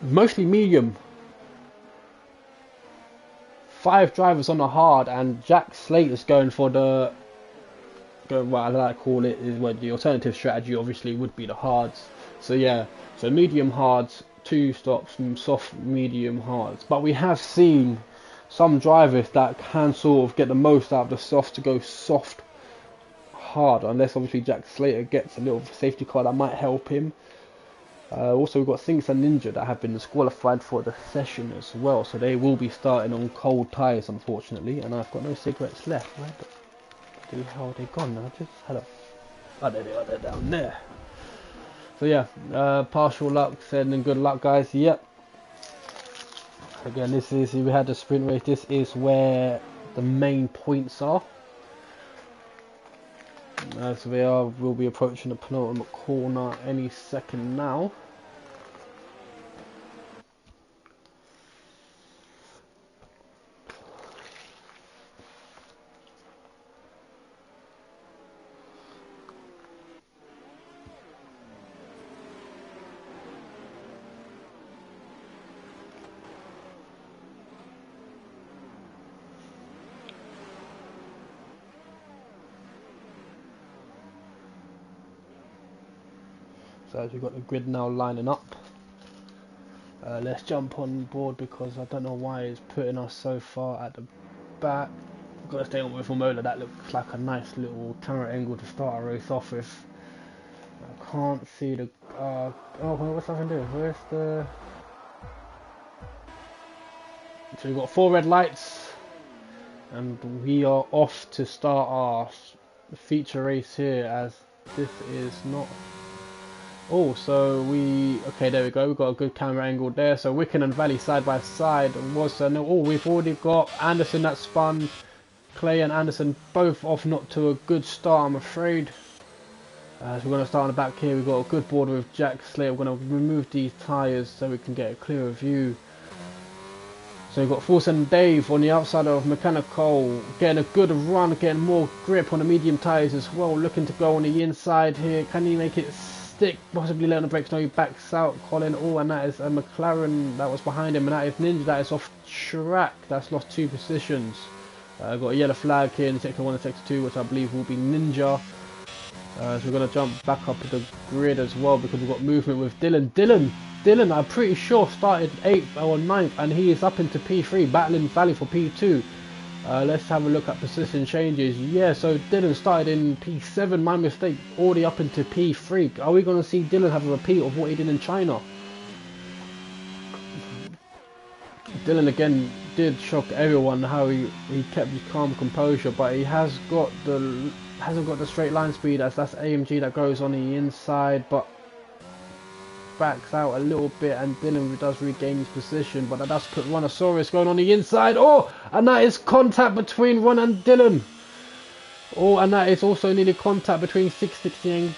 Mostly medium. 5 drivers on the hard, and Jack Slate is going for what I like to call it is what the alternative strategy obviously would be the hards. So yeah, so medium hards, 2 stops, soft medium hards. But we have seen some drivers that can sort of get the most out of the soft to go soft hard, unless obviously Jack Slater gets a little safety car that might help him. Also, we've got Things and Ninja that have been disqualified for the session as well, so they will be starting on cold tyres, unfortunately. And I've got no cigarettes left. Where the hell are they gone? I just had a... Oh, there they are, they're down there. So yeah, partial luck, sending good luck, guys. Yep. Again, this is, we had the sprint race, this is where the main points are. As we'll be approaching the penultimate corner any second now. So as we've got the grid now lining up, let's jump on board because I don't know why it's putting us so far at the back. We've got to stay on with Mola. That looks like a nice little camera angle to start a race off with. I can't see the... oh, what's I can do? Where's the... So we've got 4 red lights and we are off to start our feature race here, as this is not Oh, so okay, there we go. We've got a good camera angle there. So Wicken and Valley side by side was no. Oh, we've already got Anderson that spun. Clay and Anderson both off not to a good start, I'm afraid. So we're going to start on the back here. We've got a good border with Jack Slater. We're going to remove these tyres so we can get a clearer view. So we've got Force and Dave on the outside of Mechanical, getting a good run, getting more grip on the medium tyres as well, looking to go on the inside here. Can he make it stick? Possibly letting the brakes know he backs out. Colin, oh, and that is a McLaren that was behind him, and that is Ninja that is off track. That's lost 2 positions. Got a yellow flag here in sector 1 and sector 2, which I believe will be Ninja. So we're going to jump back up to the grid as well because we've got movement with Dylan. Dylan, I'm pretty sure started 8th or 9th and he is up into P3, battling Valley for P2. Let's have a look at position changes. Yeah, so Dylan started in P7, my mistake, already up into P3. Are we going to see Dylan have a repeat of what he did in China? Dylan again did shock everyone how he kept his calm composure, but he hasn't got the straight line speed as that's AMG that goes on the inside, but backs out a little bit and Dylan does regain his position, but that does put Rhinoceros going on the inside. Oh, and that is contact between Ron and Dylan. Oh, and that is also needed contact between 660 and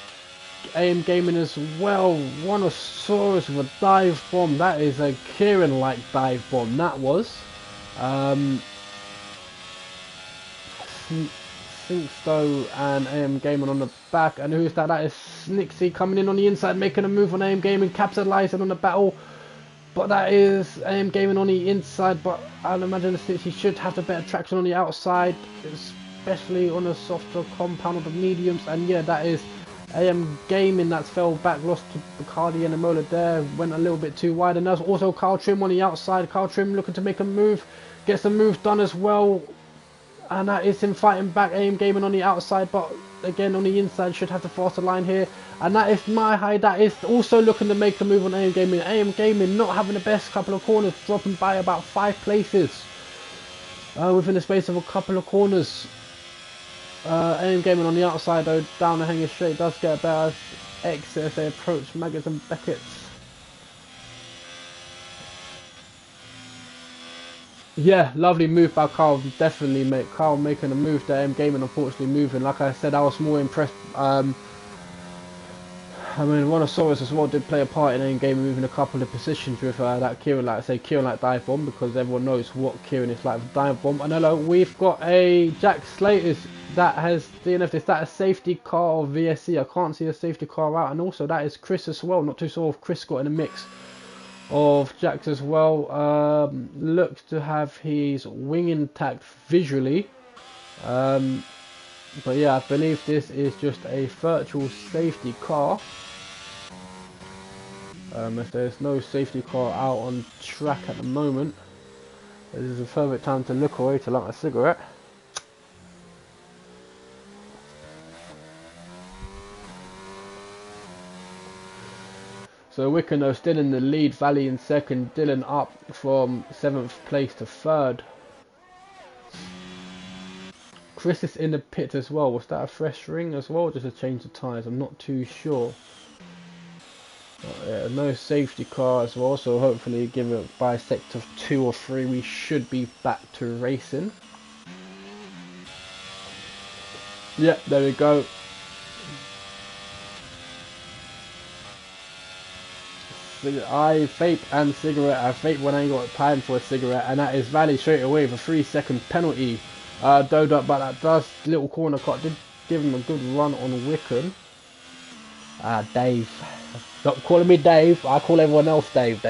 AM Gaming as well. Rhinoceros with a dive bomb. That is a Kieran like dive bomb. That was Sinksto and AM Gaming on the back, and who's that? That is Snixie coming in on the inside, making a move on AM Gaming, capitalizing on the battle. But that is AM Gaming on the inside, but I'd imagine Snixie should have the better traction on the outside, especially on the softer compound of the mediums. And yeah, that is AM Gaming that's fell back, lost to Bacardi and Emola there, went a little bit too wide. And there's also Carl Trim on the outside. Carl Trim looking to make a move, gets the move done as well. And that is him fighting back, AM Gaming on the outside, but again on the inside should have the faster line here. And that is My High, that is also looking to make a move on AM Gaming. AM Gaming not having the best couple of corners, dropping by about 5 places within the space of a couple of corners. AM Gaming on the outside though, down the hanging straight, does get a better exit as they approach Maggotts and Beckett's. Yeah, lovely move by Carl. Definitely Carl making a move there. AM Gaming unfortunately moving. Like I said, I was more impressed. I mean, Rhinoceros as well did play a part in AM Gaming moving a couple of positions with that Kieran, like I say, Kieran like dive bomb, because everyone knows what Kieran is like with dive bomb. And hello, we've got a Jack Slater's that has DNF. Is that a safety car or VSC? I can't see a safety car out. And also that is Chris as well. Not too sure if Chris got in the mix of Jack's as well. Looks to have his wing intact visually, but yeah, I believe this is just a virtual safety car, as there's no safety car out on track at the moment. This is a perfect time to look away to light a cigarette. So Wicken though still in the lead, Valley in second, Dylan up from 7th place to 3rd. Chris is in the pit as well. Was that a fresh ring as well, just to change the tyres? I'm not too sure. Yeah, no safety car as well, so hopefully give it by sector 2 or 3 we should be back to racing. Yeah, there we go. I vape and cigarette. I vape when I ain't got time for a cigarette, and that is Valley straight away with a 3-second penalty. Dode up, but that does little corner cut did give him a good run on Wicken. Dave. Stop calling me Dave. I call everyone else Dave.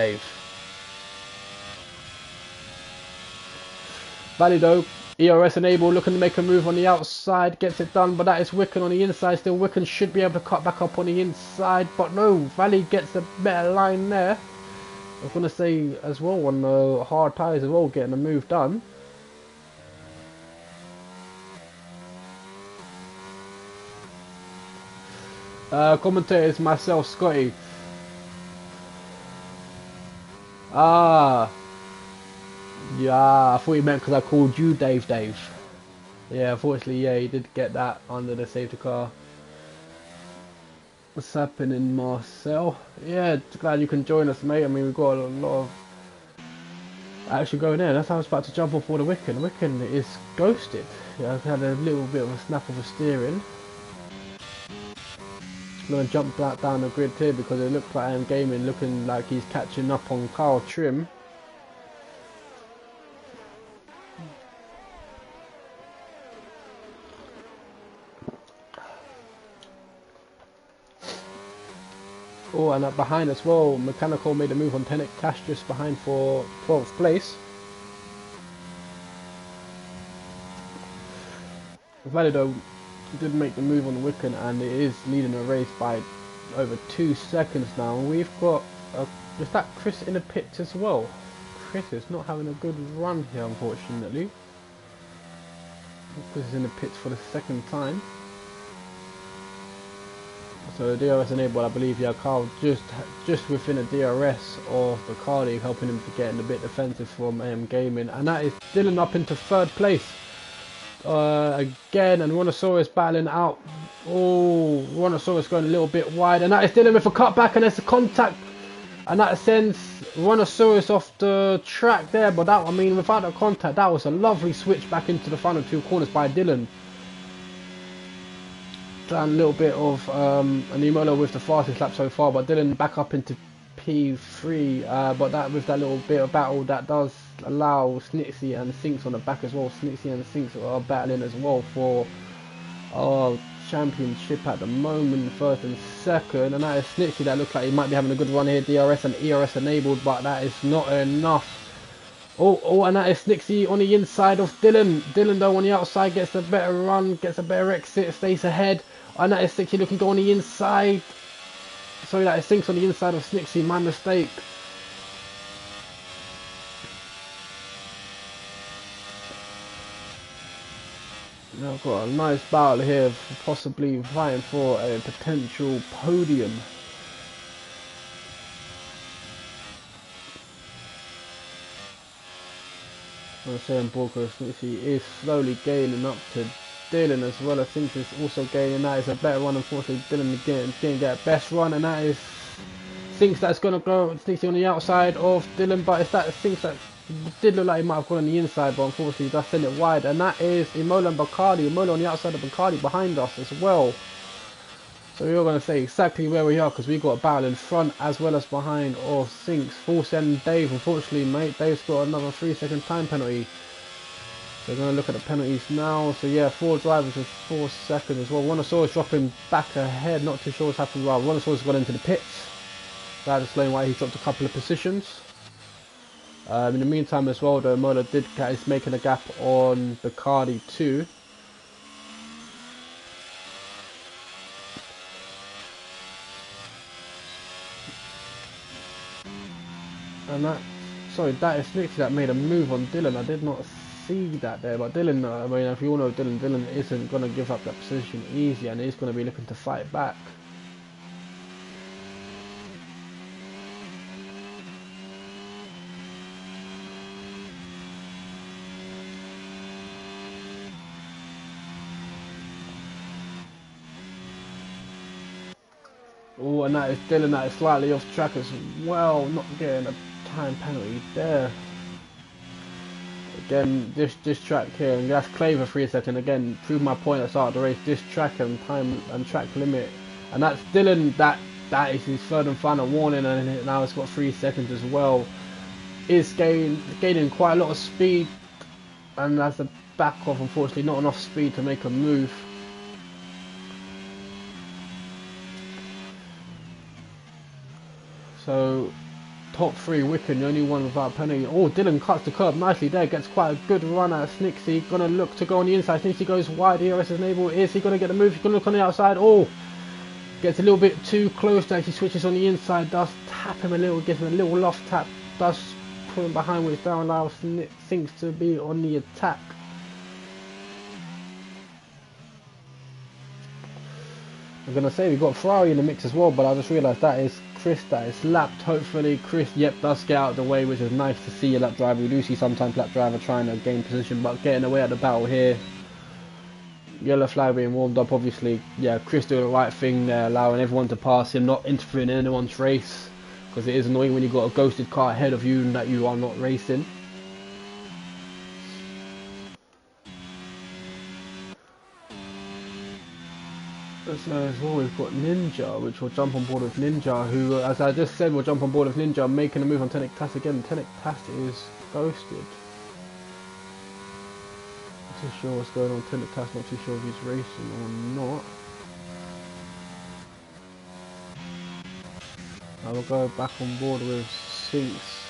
Valley though, ERS enable, looking to make a move on the outside, gets it done, but that is Wicken on the inside still. Wicken should be able to cut back up on the inside, but no, Valley gets a better line there. I was going to say as well on the hard tyres as well, getting the move done. Commentators myself, Scotty. Yeah, I thought you meant because I called you Dave. Yeah, unfortunately, yeah, he did get that under the safety car. What's happening, Marcel? Yeah, glad you can join us, mate. I mean, we've got a lot of action going there. That's how I was about to jump off for the Wiccan. The Wiccan is ghosted. Yeah, I've had a little bit of a snap of a steering. I'm going to jump back down the grid here because it looks like I'm gaming, looking like he's catching up on Carl Trim. Oh, and up behind as well, Mechanical made a move on Tenet Cash just behind for 12th place. Valido did make the move on the Wiccan and it is leading the race by over 2 seconds now. We've got, is that Chris in the pits as well? Chris is not having a good run here, unfortunately. Chris is in the pits for the second time. So the DRS enabled, I believe, yeah, Carl just within a DRS of Bacardi, helping him to get in a bit defensive from AM Gaming, and that is Dylan up into 3rd place again, and Rhinosaurus battling out. Oh, Rhinosaurus going a little bit wide, and that is Dylan with a cutback, and there's a contact, and that sends Rhinosaurus off the track there. But that, I mean, without the contact, that was a lovely switch back into the final 2 corners by Dylan. A little bit of an Imola with the fastest lap so far, but Dylan back up into P3, but that with that little bit of battle, that does allow Snitsy and Sinks on the back as well. Snitsy and Sinks are battling as well for our championship at the moment, 1st and 2nd, and that is Snitsy that looks like he might be having a good run here, DRS and ERS enabled, but that is not enough. Oh, and that is Snitsy on the inside of Dylan. Dylan though on the outside gets a better run, gets a better exit, stays ahead. And that is Snitsy looking to go on the inside. Sorry, that is Sinks on the inside of Snitsy, my mistake. Now I've got a nice battle here, possibly fighting for a potential podium. I was saying Borko Snitsy is slowly gaining up to Dylan as well. I think is also gaining. That is a better run. Unfortunately, Dylan didn't get best run, and that is Sinks that's going to go Snitsy on the outside of Dylan, but it's that Sinks that did look like he might have gone on the inside, but unfortunately he does send it wide, and that is Imola and Bacardi. Imola on the outside of Bacardi behind us as well. So we're going to say exactly where we are because we've got a battle in front as well as behind of Sinks. Full send Dave, unfortunately, mate. Dave's got another 3-second time penalty. So we're going to look at the penalties now. So yeah, 4 drivers with 4 seconds as well. Rhinosaurus dropping back ahead. Not too sure what's happened. Well, Rhinosaurus got into the pits. That explains why he dropped a couple of positions. In the meantime as well, the Mola is making a gap on Bacardi too. And that, sorry, that is literally that made a move on Dylan. I did not see that there, but Dylan, I mean, if you all know Dylan isn't going to give up that position easy, and he's going to be looking to fight back. Oh, and that is Dylan that is slightly off track as well, not getting a time penalty there. Again, this track here, and that's Claver 3 seconds. Again, prove my point at the start of the race. This track and time and track limit, and that's Dylan. That is his 3rd and final warning, and now it's got 3 seconds as well. Is gaining quite a lot of speed, and that's a back off. Unfortunately, not enough speed to make a move. So top 3 Wiccan, the only one without penalty. Oh, Dylan cuts the curb nicely there, gets quite a good run at Snitsy. Gonna look to go on the inside. Snitsy goes wide, ERS is enabled. Is he gonna get the move? He's gonna look on the outside. Oh, gets a little bit too close to actually switches on the inside, does tap him a little, gives him a little loft tap, does put him behind, which down allows Sinks to be on the attack. I'm gonna say we've got Ferrari in the mix as well, but I just realised that is Chris that is lapped. Hopefully Chris, yep, does get out of the way, which is nice to see a lap driver. We do see sometimes lap driver trying to gain position, but getting away at the battle here. Yellow flag being warmed up, obviously. Yeah, Chris doing the right thing there, allowing everyone to pass him, not interfering in anyone's race, because it is annoying when you've got a ghosted car ahead of you and that you are not racing. So as well, we've got Ninja, which will jump on board with Ninja, who, as I just said, will jump on board with Ninja, making a move on Tenek Tass again. Tenek Tass is ghosted. Not too sure what's going on. Tenek Tass, not too sure if he's racing or not. I will go back on board with Sinks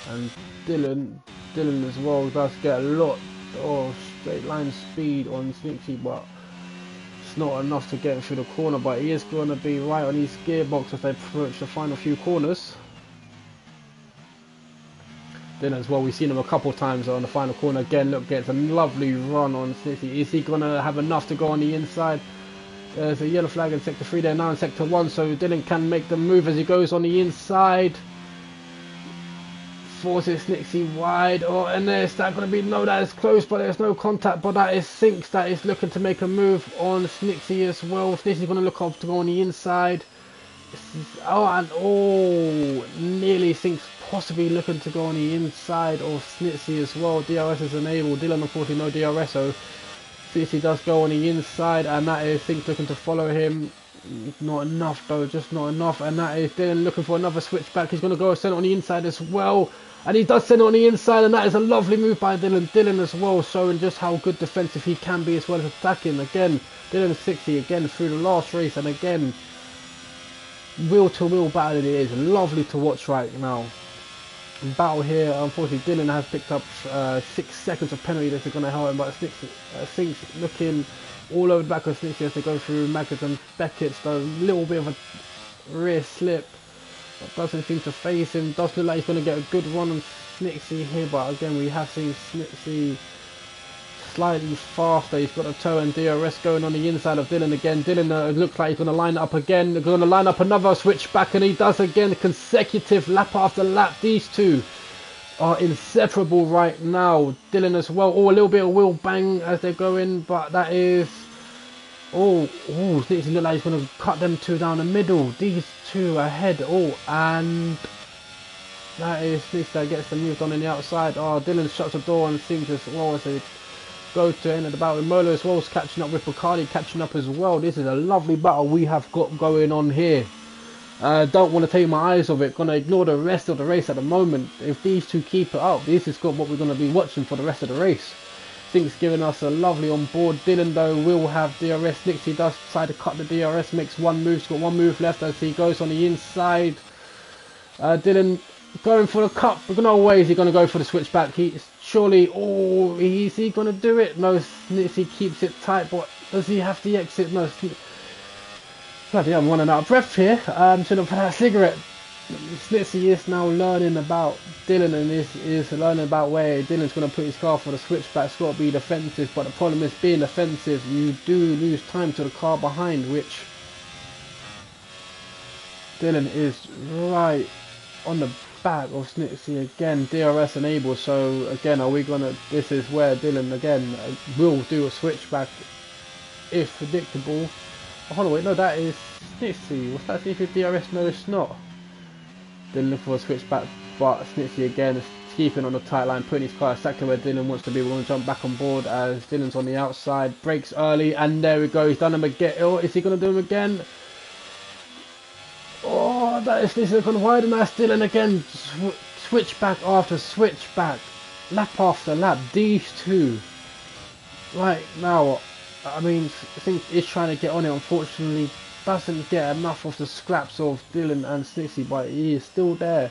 and Dylan. Dylan as well does get a lot of straight line speed on Sneaky, but it's not enough to get him through the corner. But he is going to be right on his gearbox as they approach the final few corners. Then as well, we've seen him a couple times on the final corner. Again, look, gets a lovely run on Sneaky. Is he going to have enough to go on the inside? There's a yellow flag in sector 3 there, now in sector 1, so Dylan can make the move as he goes on the inside. Forces Snixie wide. Oh, and there's that going to be, no, that is close, but there's no contact. But that is Sinks that is looking to make a move on Snixie as well. Snixie's going to look up to go on the inside. Oh, and oh, nearly Sinks possibly looking to go on the inside of Snitsy as well. DRS is enabled. Dylan, unfortunately, no DRS, so Snitsy does go on the inside, and that is Sinks looking to follow him. Not enough though, just not enough, and that is Dylan looking for another switchback. He's going to go send it on the inside as well, and he does send it on the inside, and that is a lovely move by Dylan. Dylan as well, showing just how good defensive he can be as well as attacking. Again, Dylan 60 again through the last race, and again, wheel to wheel battle it is. Lovely to watch right now. Battle here, unfortunately Dylan has picked up 6 seconds of penalty that is going to help him, but Sinks looking all over the back of Snitsy as they go through Maggard and Beckett. So a little bit of a rear slip, but doesn't seem to phase him. Does look like he's going to get a good run on Snitsy here, but again we have seen Snitsy slightly faster. He's got a toe and DRS going on the inside of Dylan again. Dylan looks like he's going to line up again. They're going to line up another switchback, and he does again, consecutive lap after lap. These two are inseparable right now. Dylan as well. Oh, a little bit of wheel bang as they go in, but that is... Oh, Snitsy looks like he's going to cut them two down the middle. These two ahead. Oh, and that is Snitsy that gets the move done on the outside. Oh, Dylan shuts the door and seems as well as they go to end of the battle. With Molo as well as catching up with Bacardi, catching up as well. This is a lovely battle we have got going on here. Don't want to take my eyes off it. Gonna ignore the rest of the race at the moment. If these two keep it up, this is what we're going to be watching for the rest of the race. Sink's giving us a lovely on board. Dylan though will have DRS. Nixie does decide to cut the DRS, makes one move. He's got one move left as he goes on the inside. Dylan going for the cut. No way is he going to go for the switchback. He's surely, oh, is he going to do it? No, Snitsy keeps it tight, but does he have the exit? No. Bloody hell, I'm running out of breath here. Should have had a cigarette. Snitsy is now learning about Dylan, and this is learning about where Dylan's going to put his car for the switchback. It's got to be defensive, but the problem is being defensive, you do lose time to the car behind, which Dylan is right on the back of Snitsy again. DRS enabled, so again, are we going to... This is where Dylan again will do a switchback if predictable. Oh, hold on, wait, no, that is Snitsy. What's that? See if it's DRS? No, it's not. Dylan looking for a switchback, but Snitsy again is keeping on the tight line, putting his car exactly where Dylan wants to be. We're going to jump back on board as Dylan's on the outside, brakes early, and there we go. He's done him again. Oh, is he going to do him again? Oh, that is Snitsy looking wide, and that's Dylan again. Switchback after switchback, lap after lap. These two right now, I mean, I think he's trying to get on it. Unfortunately, doesn't get enough of the scraps of Dylan and Snitsy, but he is still there.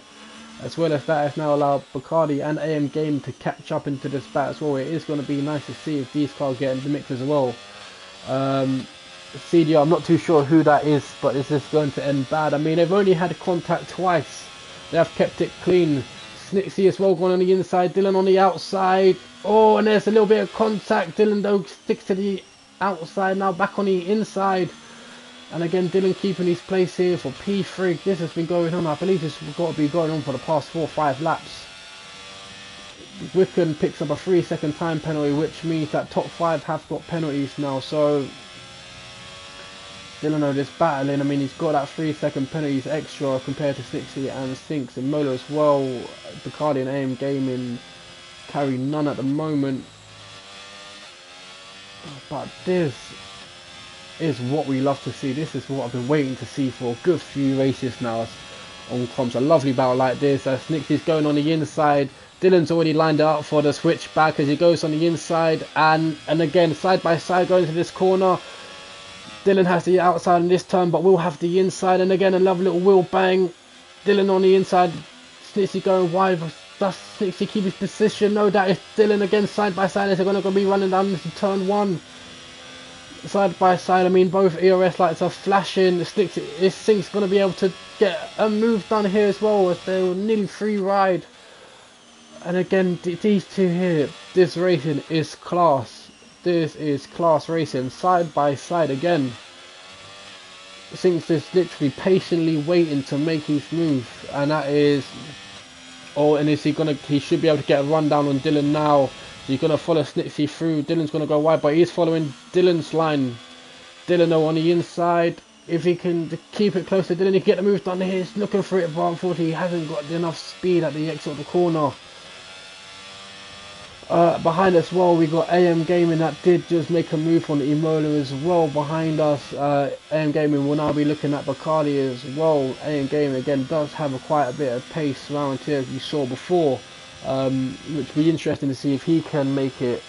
As well as that, has now allowed Bacardi and AM Game to catch up into this bat as well. It is going to be nice to see if these cars get in the mix as well. CDR, I'm not too sure who that is, but this is going to end bad. I mean, they've only had contact twice. They have kept it clean. Snitsy as well going on the inside, Dylan on the outside. Oh, and there's a little bit of contact. Dylan though sticks to the outside, now back on the inside. And again, Dylan keeping his place here for P3. This has been going on, I believe this has got to be going on for the past 4 or 5 laps. Wickham picks up a 3-second time penalty, which means that top 5 have got penalties now. So Dylan is battling. I mean, he's got that 3-second penalties extra compared to Snixie and Sinks and Molo as well. Bacardi and AM Gaming carry none at the moment. But this is what we love to see. This is what I've been waiting to see for a good few races now on comps. A lovely battle like this. Snixie's going on the inside. Dylan's already lined it up for the switch back as he goes on the inside. And again, side by side going to this corner. Dylan has the outside in this turn, but we'll have the inside. And again, a lovely little wheel bang. Dylan on the inside. Snixie going wide. Does Snixie keep his position? No, that is Dylan again side by side. They're going to be running down into turn 1. Side by side, I mean, both ERS lights are flashing. Sink's going to be able to get a move done here as well, as they were nearly free ride. And again, these two here, this racing is class. This is class racing, side by side again. Sinks is literally patiently waiting to make his move, and that is. Oh, and is he gonna? He should be able to get a rundown on Dylan now. So he's gonna follow Snitsy through. Dylan's gonna go wide, but he's following Dylan's line. Dylan on the inside. If he can keep it close to Dylan, he can get the move done here. He's looking for it, but unfortunately he hasn't got enough speed at the exit of the corner. Behind us, well, we got AM Gaming that did just make a move on the Imola as well. Behind us, AM Gaming will now be looking at Bacardi as well. AM Gaming again does have quite a bit of pace around here, as you saw before, which will be interesting to see if he can make it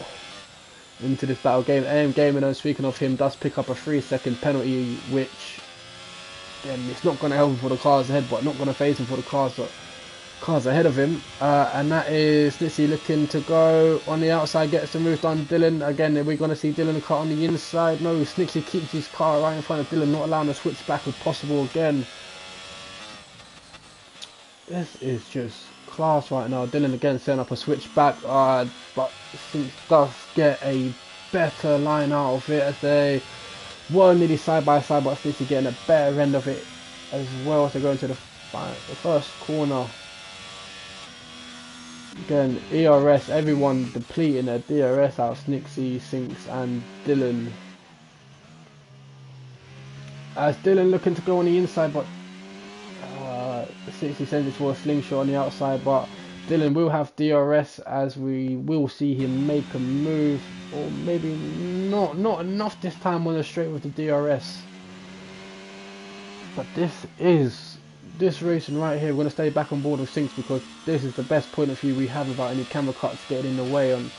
into this battle game. AM Gaming, and speaking of him, does pick up a 3-second penalty, which again, it's not going to help him for the cars ahead, but not going to phase him for the cars ahead of him, and that is Snitsy looking to go on the outside, gets the move done. Dylan again, are we going to see Dylan cut on the inside? No, Snitsy keeps his car right in front of Dylan, not allowing the switch back if possible again. This is just class right now. Dylan again setting up a switch back, but Sinks does get a better line out of it, as they were nearly side by side, but Snitsy getting a better end of it as well as they go into the first corner. Again, ERS, everyone depleting their DRS out. Snixie, Sinks and Dylan. As Dylan looking to go on the inside, but Snixie sends it for a slingshot on the outside, but Dylan will have DRS, as we will see him make a move, or maybe not enough this time on the straight with the DRS. But this racing right here, we're going to stay back on board with Sinks, because this is the best point of view we have without any camera cuts getting in the way. On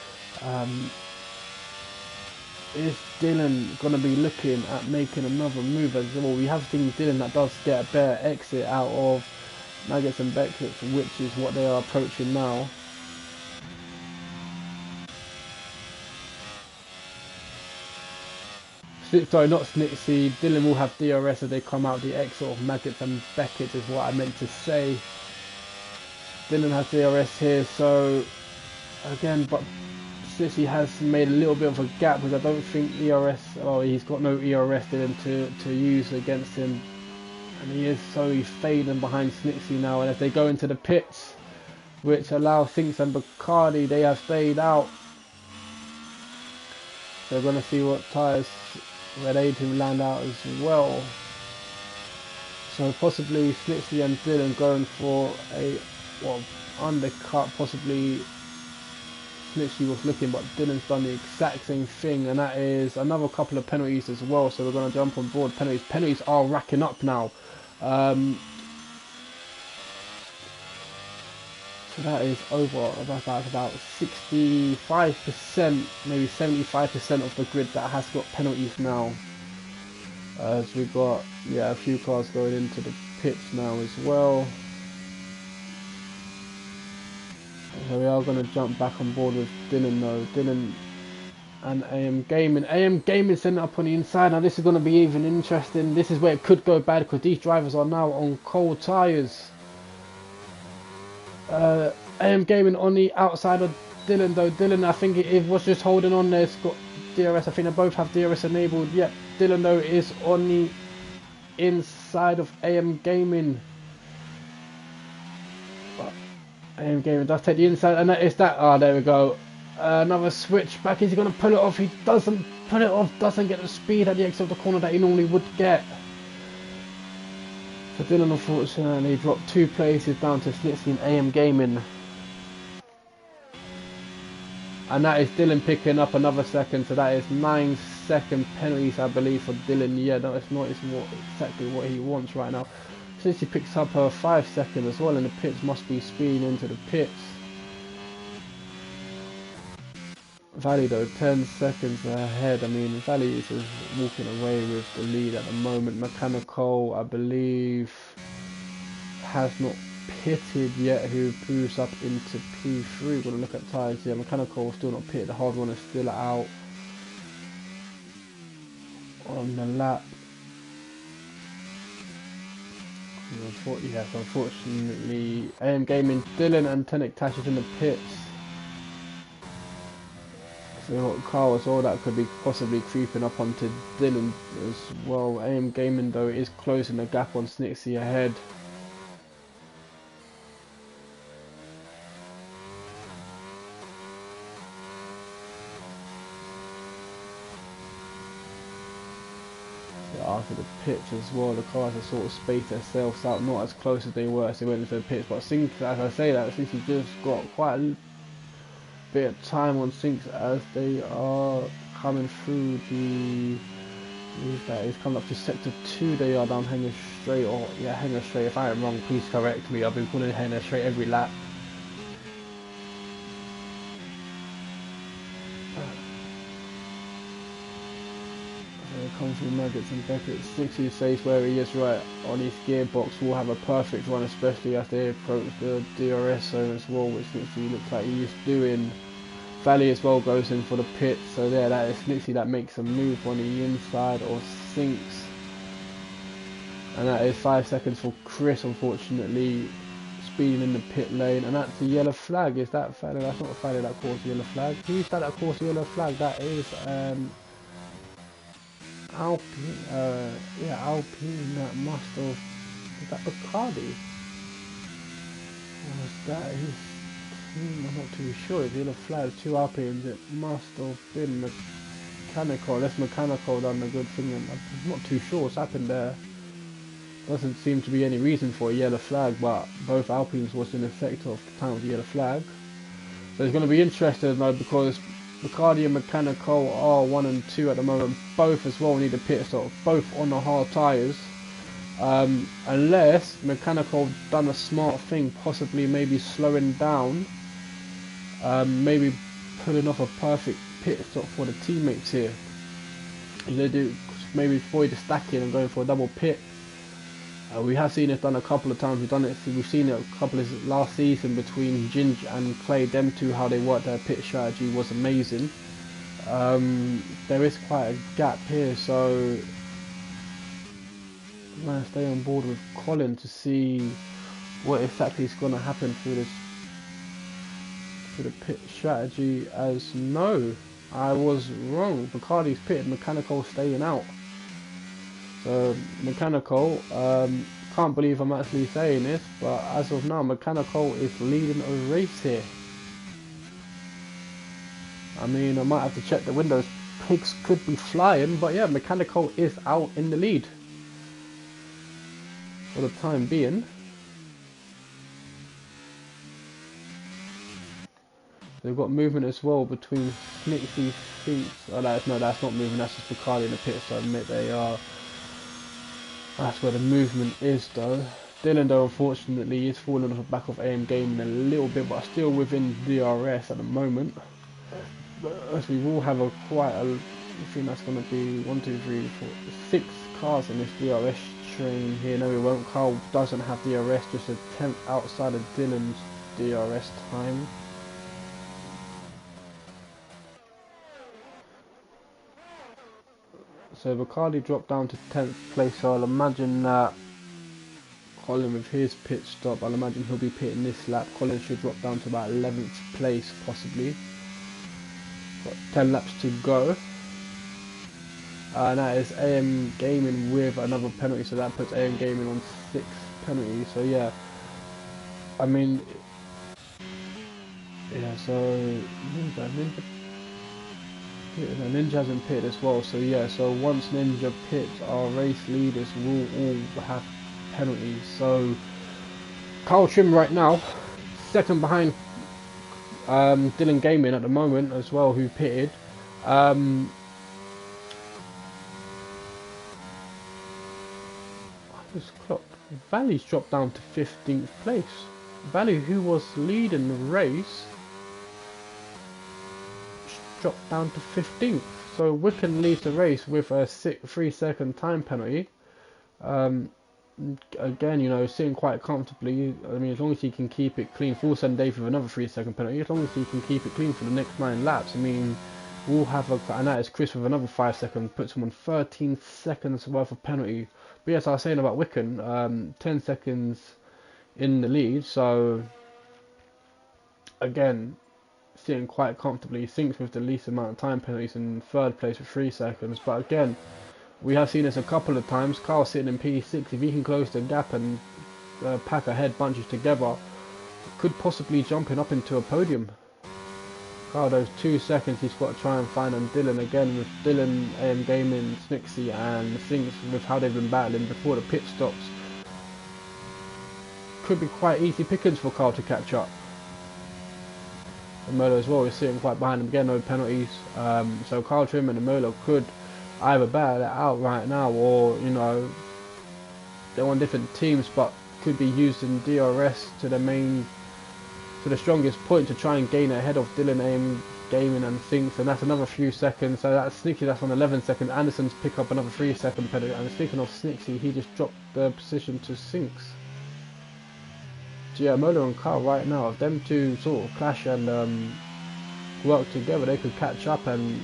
is Dylan going to be looking at making another move as well? We have seen Dylan that does get a better exit out of Maggots and Becklets, which is what they are approaching now. Sorry, not Snitsy. Dylan will have DRS as they come out the exit of Maggots and Beckett, is what I meant to say. Dylan has DRS here, so again, but Snitsy has made a little bit of a gap, because I don't think ERS, he's got no ERS Dylan to use against him, and he is slowly fading behind Snitsy now. And as they go into the pits, which allow Sinks and Bacardi, they have stayed out. So we're going to see what tyres Red Adrian land out as well. So possibly Snitsy and Dylan going for a undercut. Possibly Snitsy was looking, but Dylan's done the exact same thing, and that is another couple of penalties as well. So we're going to jump on board penalties. Penalties are racking up now. So that is over about 65%, maybe 75% of the grid that has got penalties now. As we've got a few cars going into the pits now as well. So we are going to jump back on board with Dylan though. Dylan and AM Gaming. AM Gaming sending up on the inside. Now this is going to be even interesting. This is where it could go bad, because these drivers are now on cold tyres. AM Gaming on the outside of Dylan though. Dylan, I think it was just holding on there. It's got DRS. I think they both have DRS enabled. Yep, Dylan though is on the inside of AM Gaming. But AM Gaming does take the inside, and that is that. Ah, there we go. Another switch back. Is he going to pull it off? He doesn't pull it off. Doesn't get the speed at the exit of the corner that he normally would get. So Dylan unfortunately dropped 2 places down to Snitsky and AM Gaming. And that is Dylan picking up another second, so that is 9-second penalties, I believe, for Dylan. Yeah, no, it's not exactly what he wants right now. Since he picks up her 5 seconds as well, and the pits must be speeding into the pits. Valley though, 10 seconds ahead. I mean, Valley is just walking away with the lead at the moment. Mechanical, I believe, has not pitted yet, who moves up into P3. We're going to look at tyres here. Mechanical still not pitted. The hard one is still out on the lap. Yes, unfortunately, AM Gaming, Dylan and Tenek Tash is in the pits. So we've got Carl as well that could be possibly creeping up onto Dylan as well. AM Gaming though is closing the gap on Snitsky ahead. After the pits as well, the cars have sort of spaced themselves out, not as close as they were as they went into the pits. But Sinks, as I say that, since he just got quite a bit of time on Sinks as they are coming through the, that is coming up to sector 2. They are down Hanger Straight, or yeah, Hanger Straight. If I am wrong, please correct me. I've been calling it Hanger Straight every lap. Comes with Nuggets and Beckett. 60 says where he is right on his gearbox will have a perfect run, especially as they approach the DRS zone as well, which literally looks like he is doing. Valley as well goes in for the pit, so there, that is literally that makes a move on the inside of Sinks. And that is 5 seconds for Chris, unfortunately, speeding in the pit lane, and that's a yellow flag. Is that Valley? That's not Valley that caused the yellow flag. Who's that caused the yellow flag? That is Alpine, yeah, Alpine. That must have. Is that Bacardi? Or was that his team? I'm not too sure. It's yellow flag, 2 Alpines. It must have been Mechanical. That's Mechanical done a good thing. I'm not too sure what's happened there. Doesn't seem to be any reason for a yellow flag, but both Alpines was in effect of the time of the yellow flag. So it's going to be interesting though, because Bacardi and Mechanical are 1 and 2 at the moment. Both as well need a pit stop, both on the hard tyres. Unless Mechanical done a smart thing, possibly maybe slowing down, maybe pulling off a perfect pit stop for the teammates here. If they do, maybe avoid the stacking and going for a double pit. We have seen it done a couple of times. We've seen it a couple of last season between Ginge and Clay. Them two, how they worked their pit strategy was amazing. There is quite a gap here, so I'm gonna stay on board with Colin to see what exactly is going to happen through the pit strategy. As no, I was wrong. Bacardi's pitted, Mechanical staying out. So Mechanical, can't believe I'm actually saying this, but as of now, Mechanical is leading a race here. I mean, I might have to check the windows. Pigs could be flying, but yeah, Mechanical is out in the lead for the time being. They've got movement as well between Snitsky's feet. Oh, that's not moving. That's just Bacardi in the pit. So I admit they are. That's where the movement is though. Dylan though, unfortunately, is falling off the back of AM Gaming a little bit, but still within DRS at the moment. As we will have I think that's going to be 1, 2, 3, 4, 6 cars in this DRS train here. No, we won't. Carl doesn't have DRS, just a 10th outside of Dylan's DRS time. So Bacardi dropped down to 10th place, so I'll imagine that Colin with his pit stop, I'll imagine he'll be pitting this lap. Colin should drop down to about 11th place possibly. Got 10 laps to go. And that is AM Gaming with another penalty, so that puts AM Gaming on 6 penalties. So yeah, I mean, Yeah, so Ninja hasn't pitted as well. So yeah, so once Ninja pits, our race leaders will all have penalties. So Carl Trim right now, second behind Dylan Gaming at the moment as well, who pitted. This clock. Valley's dropped down to 15th place. Valley, who was leading the race, dropped down to 15th. So Wickham leads the race with a 3-second time penalty. Again, you know, sitting quite comfortably. I mean, as long as he can keep it clean, full send Dave with another 3-second penalty. As long as he can keep it clean for the next 9 laps, I mean, we'll have and that is Chris with another 5 seconds, puts him on 13 seconds worth of penalty. But yes, I was saying about Wickham, 10 seconds in the lead. So again, sitting quite comfortably, thinks with the least amount of time penalties in third place with 3 seconds. But again, we have seen this a couple of times. Carl sitting in P6, if he can close the gap and pack ahead bunches together, could possibly jumping up into a podium. Carl, those 2 seconds he's got to try and find on Dylan again, with Dylan, AM Gaming, Snixie and Sinks with how they've been battling before the pit stops. Could be quite easy pickings for Carl to catch up. And Molo as well is sitting quite behind him again, no penalties. So Carl Trim and Molo could either battle it out right now, or you know, they're on different teams, but could be used in DRS to the strongest point to try and gain ahead of Dylan, AM Gaming and Sinks, and that's another few seconds. So that's Snixie, that's on 11 seconds. Anderson's pick up another 3-second penalty, and speaking of Snixie, he just dropped the position to Sinks. So yeah, Molo and Carl right now, if them two sort of clash and work together, they could catch up and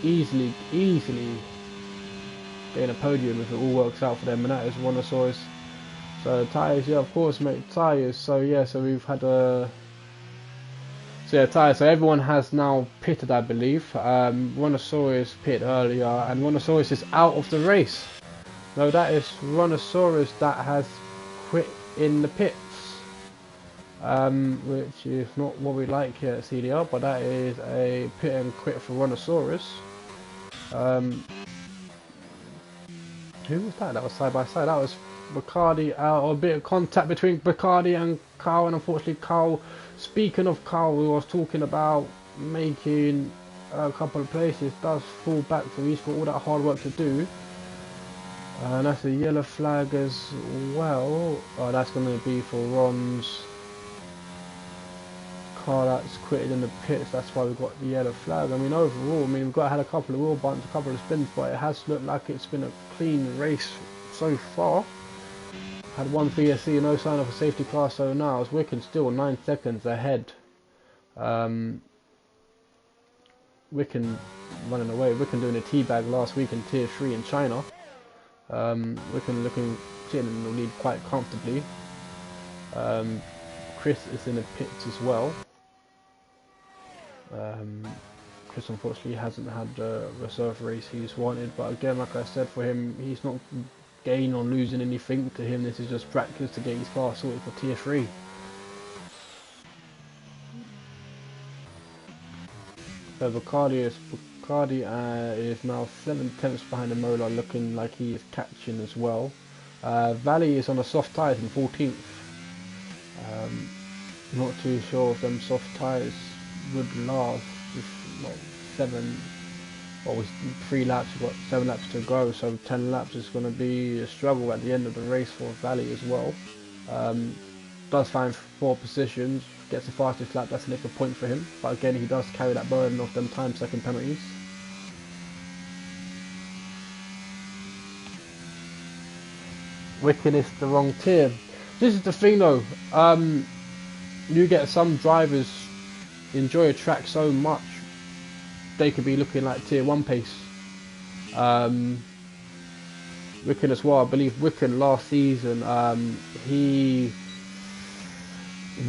easily gain a podium if it all works out for them, and that is Rhinoceros. So tyres, yeah, of course, mate, tyres. So yeah, so we've had tyres. So everyone has now pitted, I believe. Rhinoceros pit earlier, and Rhinoceros is out of the race. No, that is Rhinoceros that has quit in the pits, which is not what we like here at CDR, but that is a pit and quit for Rhinoceros. Who was that? That was side by side. That was Bacardi out, or a bit of contact between Bacardi and Carl, and unfortunately Carl, speaking of Carl, we was talking about making a couple of places, does fall back, so he's got all that hard work to do. And that's a yellow flag as well. Oh, that's going to be for Ron's car that's quitted in the pits. That's why we've got the yellow flag. I mean, overall, I mean, we've had a couple of wheel bumps, a couple of spins, but it has looked like it's been a clean race so far. Had one VSC, no sign of a safety car, so now as Wickham still 9 seconds ahead. Wickham running away. Wickham doing a teabag last week in Tier 3 in China. Wickham sitting in the lead quite comfortably. Chris is in the pits as well. Chris unfortunately hasn't had the reserve race he's wanted, but again, like I said, for him, he's not gaining or losing anything. To him, this is just practice to get his car sorted for Tier 3. So Bacardi is now 7/10 behind the Mola, looking like he is catching as well. Valley is on the soft tyres in 14th. Not too sure if them soft tyres would last. With 3 laps, we've got 7 laps to go, so 10 laps is going to be a struggle at the end of the race for Valley as well. Does find 4 positions, gets the fastest lap, that's an extra point for him, but again he does carry that burden of them time second penalties. Wickham is the wrong tier. This is the thing though, you get some drivers enjoy a track so much they could be looking like Tier 1 pace. Wickham as well, I believe Wickham last season, he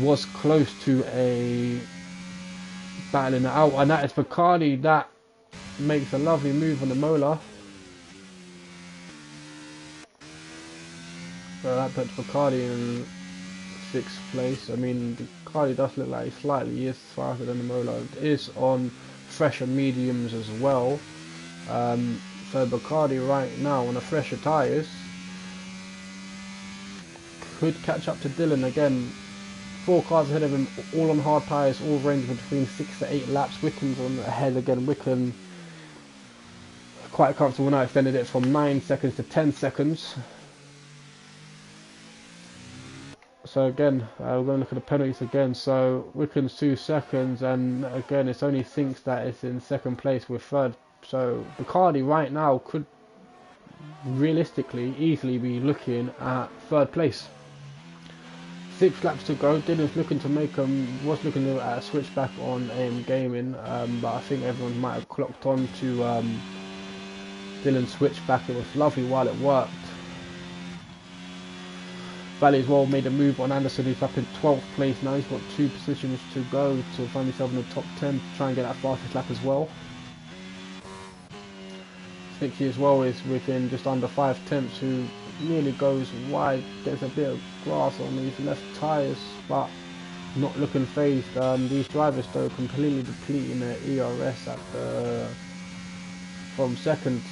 was close to a battling it out, and that is Bacardi that makes a lovely move on the Mola. So that puts Bacardi in 6th place. I mean, the Bacardi does look like he slightly is faster than the Mola. It is on fresher mediums as well. So Bacardi right now on the fresher tyres could catch up to Dylan again. 4 cars ahead of him, all on hard tyres, all ranging between 6 to 8 laps. Wicken's on ahead again. Wicken quite comfortable now, extended it from 9 seconds to 10 seconds. So again, we're going to look at the penalties again. So Wicken's 2 seconds, and again it's only Sinks that is in 2nd place with 3rd. So Bacardi right now could realistically easily be looking at 3rd place. 6 laps to go. Dylan's looking to make was looking to at a switch back on AM Gaming, but I think everyone might have clocked on to Dylan's switch back. It was lovely while it worked. Valley as well made a move on Anderson. He's up in 12th place now. He's got 2 positions to go to find himself in the top 10 to try and get that fastest lap as well. Snicksy as well is within just under 5 tenths, who nearly goes wide, gets a bit of grass on these left tyres, but not looking phased. These drivers though completely depleting their ERS at the from Sinks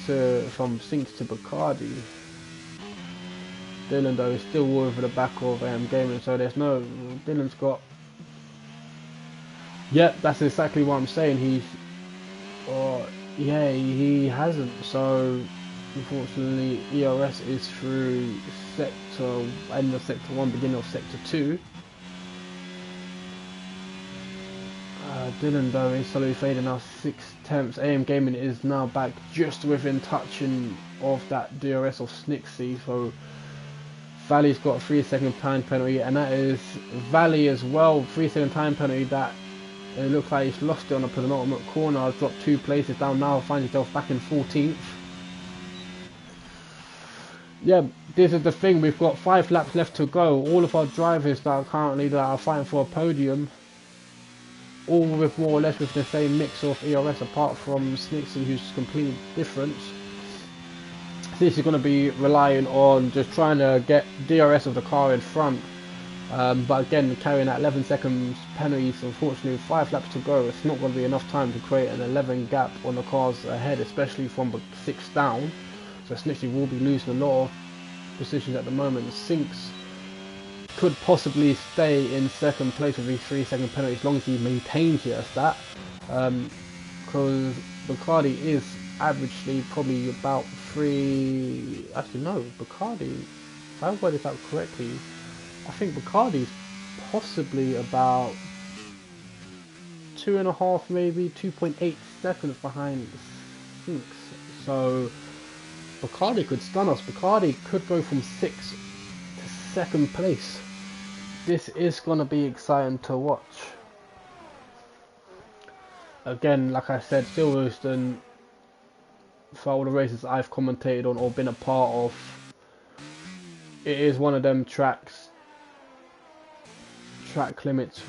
to Bacardi. Dylan though is still over the back of Gaming, so there's no, Dylan's got, yep, that's exactly what I'm saying. Yeah, he hasn't. So unfortunately, ERS is through end of sector 1, beginning of sector 2. Dylan though is slowly fading now, 6 tenths. AM Gaming is now back just within touching of that DRS of Snicksy. So Valley's got a 3-second time penalty, and that is Valley as well. 3-second time penalty that it looks like he's lost it on the penultimate corner. Has dropped 2 places down now, finds himself back in 14th. Yeah, this is the thing. We've got 5 laps left to go. All of our drivers that are currently fighting for a podium, all with more or less with the same mix of ERS, apart from Snicksy, who's completely different. This is going to be relying on just trying to get DRS of the car in front. But again, carrying that 11 seconds penalty, so unfortunately 5 laps to go, it's not going to be enough time to create an 11 gap on the cars ahead, especially from 6 down. So Snicksy will be losing a lot of positions at the moment. Sinks could possibly stay in 2nd place with these 3-second penalties as long as he maintains it as that. Because Bacardi is averagely probably about 3... Actually no, Bacardi, if I got this out correctly, I think Bacardi's possibly about 2.5, maybe 2.8 seconds behind Sinks. So Bacardi could stun us. Bacardi could go from 6th to 2nd place. This is going to be exciting to watch. Again, like I said, Silverstone, for all the races I've commentated on or been a part of, it is one of them track limits.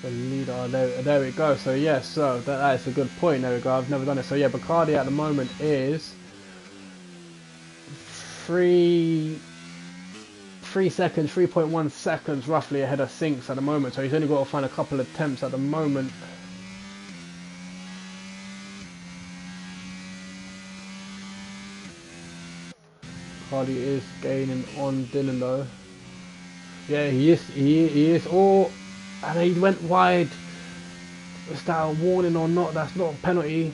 The leader, there we go. So yes, so that is a good point. There we go. I've never done it. So yeah, Bacardi at the moment is 3 seconds, 3.1 seconds roughly ahead of Sinks at the moment. So he's only got to find a couple of attempts at the moment. Bacardi is gaining on Dylan though. Yeah, he is. Oh, and he went wide. Is that a warning or not? That's not a penalty.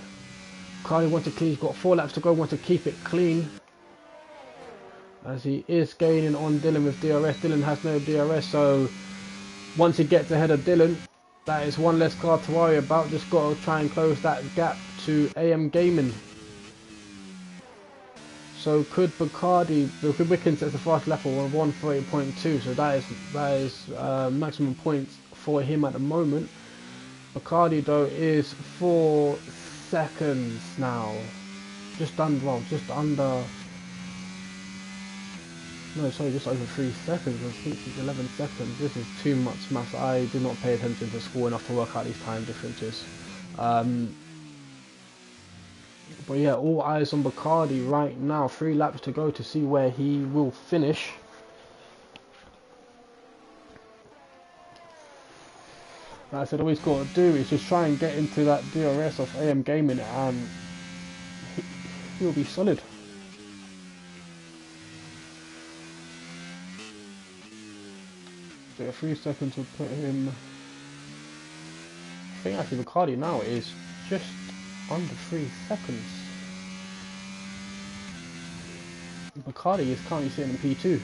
Bacardi wants to clean. He's got 4 laps to go. Wants to keep it clean, as he is gaining on Dylan with DRS. Dylan has no DRS, so once he gets ahead of Dylan, that is 1 less car to worry about. Just got to try and close that gap to AM Gaming. So could Bacardi, could Wicken set the fast lap of 1:48.2, so that is maximum points for him at the moment. Bacardi though is 4 seconds now, just under, no sorry, just over 3 seconds. I think it's 11 seconds. This is too much maths. I did not pay attention to school enough to work out these time differences. But yeah, all eyes on Bacardi right now. 3 laps to go to see where he will finish. Like I said, all he's got to do is just try and get into that DRS of AM Gaming, and he'll be solid. So 3 seconds will put him. I think actually Bacardi now is just under 3 seconds. Bacardi is currently sitting in P2.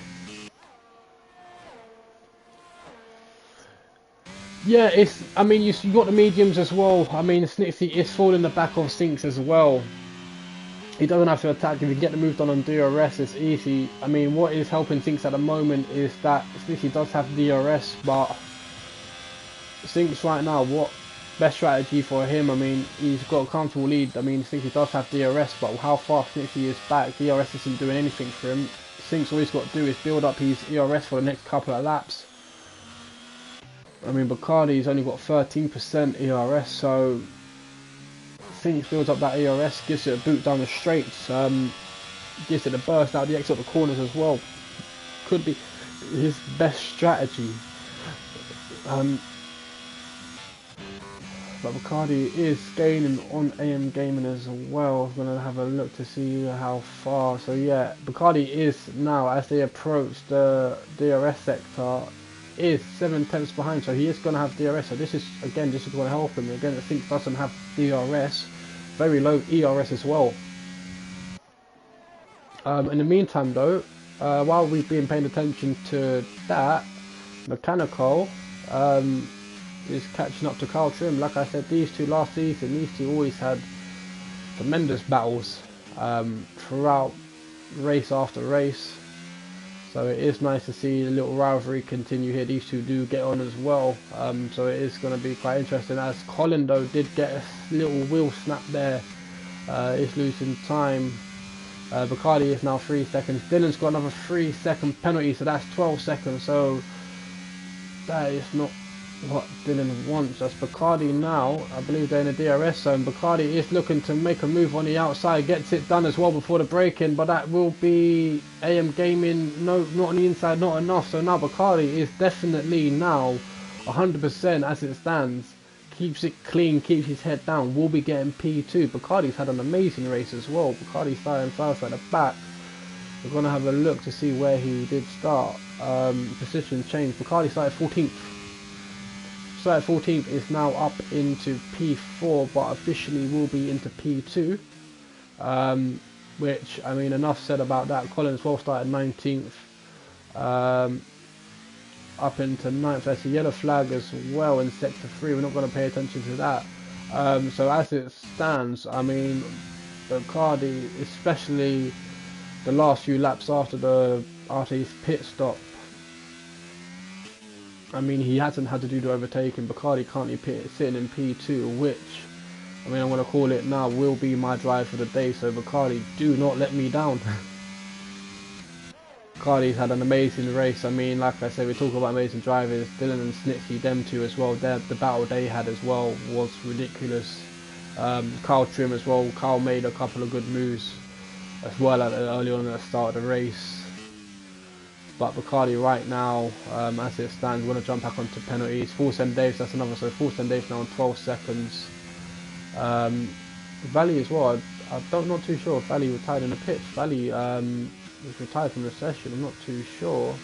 Yeah, it's. I mean, you got the mediums as well. I mean, Snitsy is falling the back of Sinks as well. He doesn't have to attack. If you get the move done on DRS, it's easy. I mean, what is helping Sinks at the moment is that Snitsy does have DRS, but Sinks right now, what best strategy for him? I mean, he's got a comfortable lead. I mean, Snitsy does have DRS, but how far Snitsy is back, DRS isn't doing anything for him. Sinks all he's got to do is build up his ERS for the next couple of laps. I mean, Bacardi's only got 13% ERS, so Sinks builds up that ERS, gives it a boot down the straights, gives it a burst out the exit of the corners as well. Could be his best strategy. But Bacardi is gaining on AM Gaming as well. I'm going to have a look to see how far. So yeah, Bacardi is now, as they approach the DRS sector, is 7 tenths behind, so he is going to have DRS. So this is, again, this is going to help him. Again, the Sinks doesn't have DRS, very low ERS as well. In the meantime though, while we've been paying attention to that, Mechanical is catching up to Carl Trim. Like I said, these two last season, these two always had tremendous battles throughout race after race. So it is nice to see the little rivalry continue here. These two do get on as well. So it is going to be quite interesting. As Colin though did get a little wheel snap there. Is losing time. Bacardi is now 3 seconds. Dylan's got another 3-second penalty, so that's 12 seconds. So that is not what Dylan wants. That's Bacardi now. I believe they're in the DRS zone. Bacardi is looking to make a move on the outside, gets it done as well before the break-in, but that will be AM Gaming. No, not on the inside, not enough. So now Bacardi is definitely now 100% as it stands. Keeps it clean, keeps his head down, will be getting P2. Bacardi's had an amazing race as well. Bacardi started first at the back. We're going to have a look to see where he did start. Position change. Bacardi started 14th. Started 14th, is now up into P4, but officially will be into P2. Which, I mean, enough said about that. Collins well started 19th. Up into 9th. That's a yellow flag as well in sector 3. We're not going to pay attention to that. So as it stands, I mean, Bacardi, especially the last few laps after his pit stop, I mean, he hasn't had to do the overtaking. Bacardi currently sitting in P2, which, I mean, I'm going to call it now, will be my drive for the day. So Bacardi, do not let me down. Bacardi's had an amazing race. I mean, like I said, we talk about amazing drivers. Dylan and Snitsy, them two as well. The battle they had as well was ridiculous. Carl Trim as well. Carl made a couple of good moves as well early on at the start of the race. But Bacardi right now, as it stands, we're going to jump back onto penalties. Fulton Davis, that's another. So Fulton Davis now on 12 seconds. Valley as well. I'm not too sure if Valley retired in the pits. Valley was retired from the session. I'm not too sure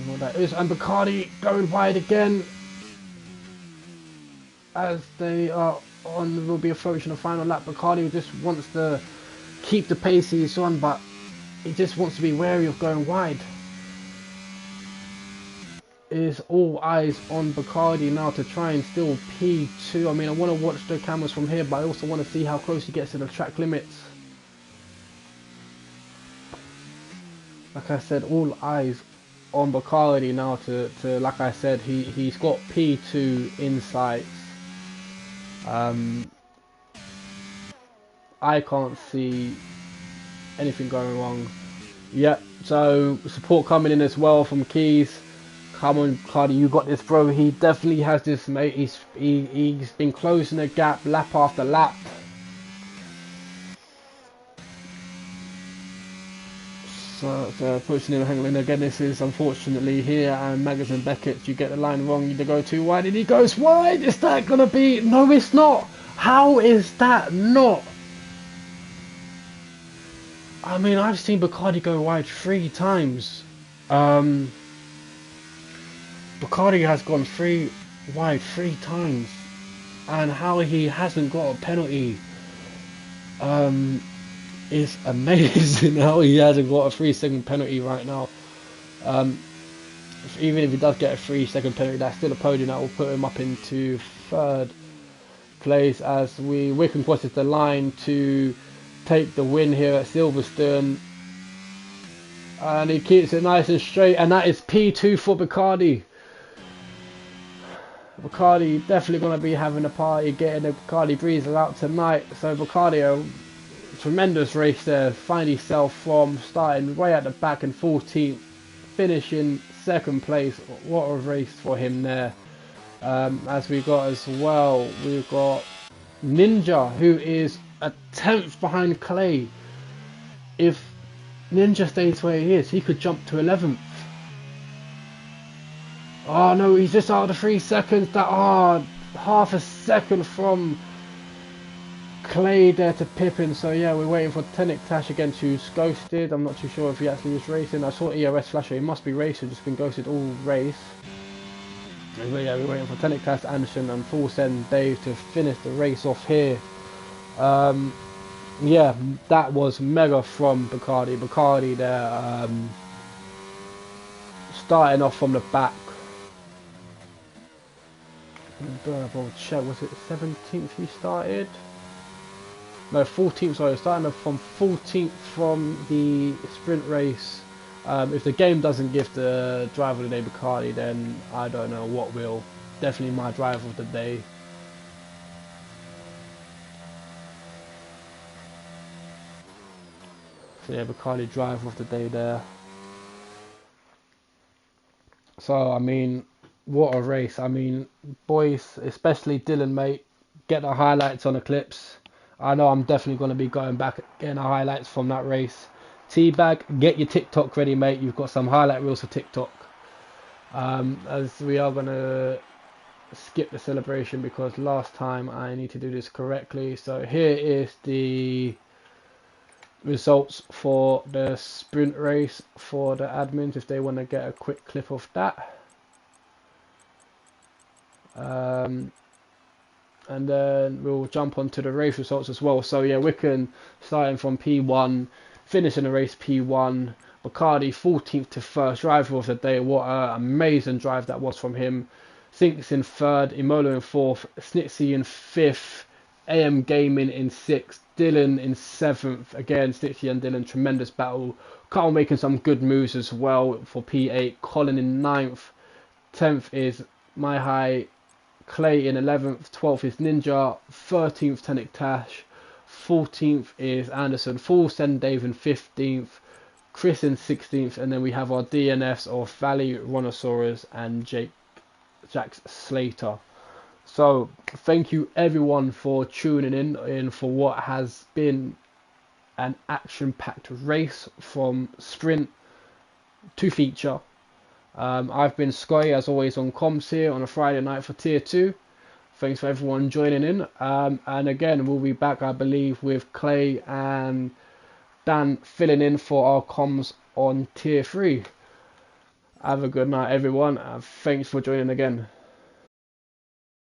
what that is. And Bacardi going wide again as they are on. Will be approaching the final lap. Bacardi just wants to keep the pace he's on, but he just wants to be wary of going wide. Is all eyes on Bacardi now to try and steal P2. I mean, I want to watch the cameras from here, but I also want to see how close he gets to the track limits. Like I said, all eyes on Bacardi now to like I said, he's got P2 in sights. I can't see anything going wrong. Yeah, so support coming in as well from Keys. Come on, Cardi, you got this, bro. He definitely has this, mate. He's been closing the gap lap after lap. So pushing him, hanging again. This is unfortunately here, and Maggers and Beckett, you get the line wrong. You go too wide, and he goes wide. Is that gonna be? No, it's not. How is that not? I mean, I've seen Bacardi go wide 3 times. Bacardi has gone wide 3 times, and how he hasn't got a penalty is amazing. How he hasn't got a 3-second penalty right now. Even if he does get a 3-second penalty, that's still a podium that will put him up into 3rd place, as Wickham crosses the line to take the win here at Silverstone, and he keeps it nice and straight, and that is P2 for Bacardi. Bacardi definitely going to be having a party, getting the Bacardi Breezer out tonight. So Bacardi, a tremendous race there, find himself from starting way at the back in 14th, finishing 2nd place. What a race for him there. As we got as well, we've got Ninja, who is a 10th behind Clay. If Ninja stays where he is, he could jump to 11th. Oh no, he's just out of the 3 seconds. That half a second from Clay there to Pippin. So yeah, we're waiting for Tash again, who's ghosted. I'm not too sure if he actually is racing. I saw ERS flasher, he must be racing, just been ghosted all race. But yeah, we're waiting for Tash, Anderson and Full Send Dave to finish the race off here. Yeah, that was mega from Bacardi. Bacardi there, starting off from the back. Double check, was it 17th he started? No, 14th, sorry, starting off from 14th from the sprint race. If the game doesn't give the driver of the day Bacardi, then I don't know what will. Definitely my driver of the day. So yeah, Bacardi driver of the day there. So I mean, what a race. I mean, boys, especially Dylan, mate, get the highlights on the clips. I know I'm definitely going to be going back getting the highlights from that race. Teabag, get your TikTok ready, mate. You've got some highlight reels for TikTok. As we are going to skip the celebration because last time I need to do this correctly. So here is the results for the sprint race for the admins, if they want to get a quick clip of that. And then we'll jump onto the race results as well. So yeah, Wickham starting from P1, finishing the race P1. Bacardi 14th to 1st, driver of the day. What an amazing drive that was from him. Sinks in 3rd, Imola in 4th, Snitsy in 5th, AM Gaming in 6th, Dylan in 7th. Again, Snitsy and Dylan, tremendous battle. Carl making some good moves as well for P8. Colin in 9th, 10th is My High, Clay in 11th, 12th is Ninja, 13th Tanik Tash, 14th is Anderson, Full Send Dave in 15th, Chris in 16th, and then we have our DNFs of Valley, Rhinoceros and Jax Slater. So thank you everyone for tuning in for what has been an action-packed race from sprint to feature. I've been Scotty, as always, on comms here on a Friday night for Tier 2. Thanks for everyone joining in. And again, we'll be back, I believe, with Clay and Dan filling in for our comms on Tier 3. Have a good night, everyone. Thanks for joining again.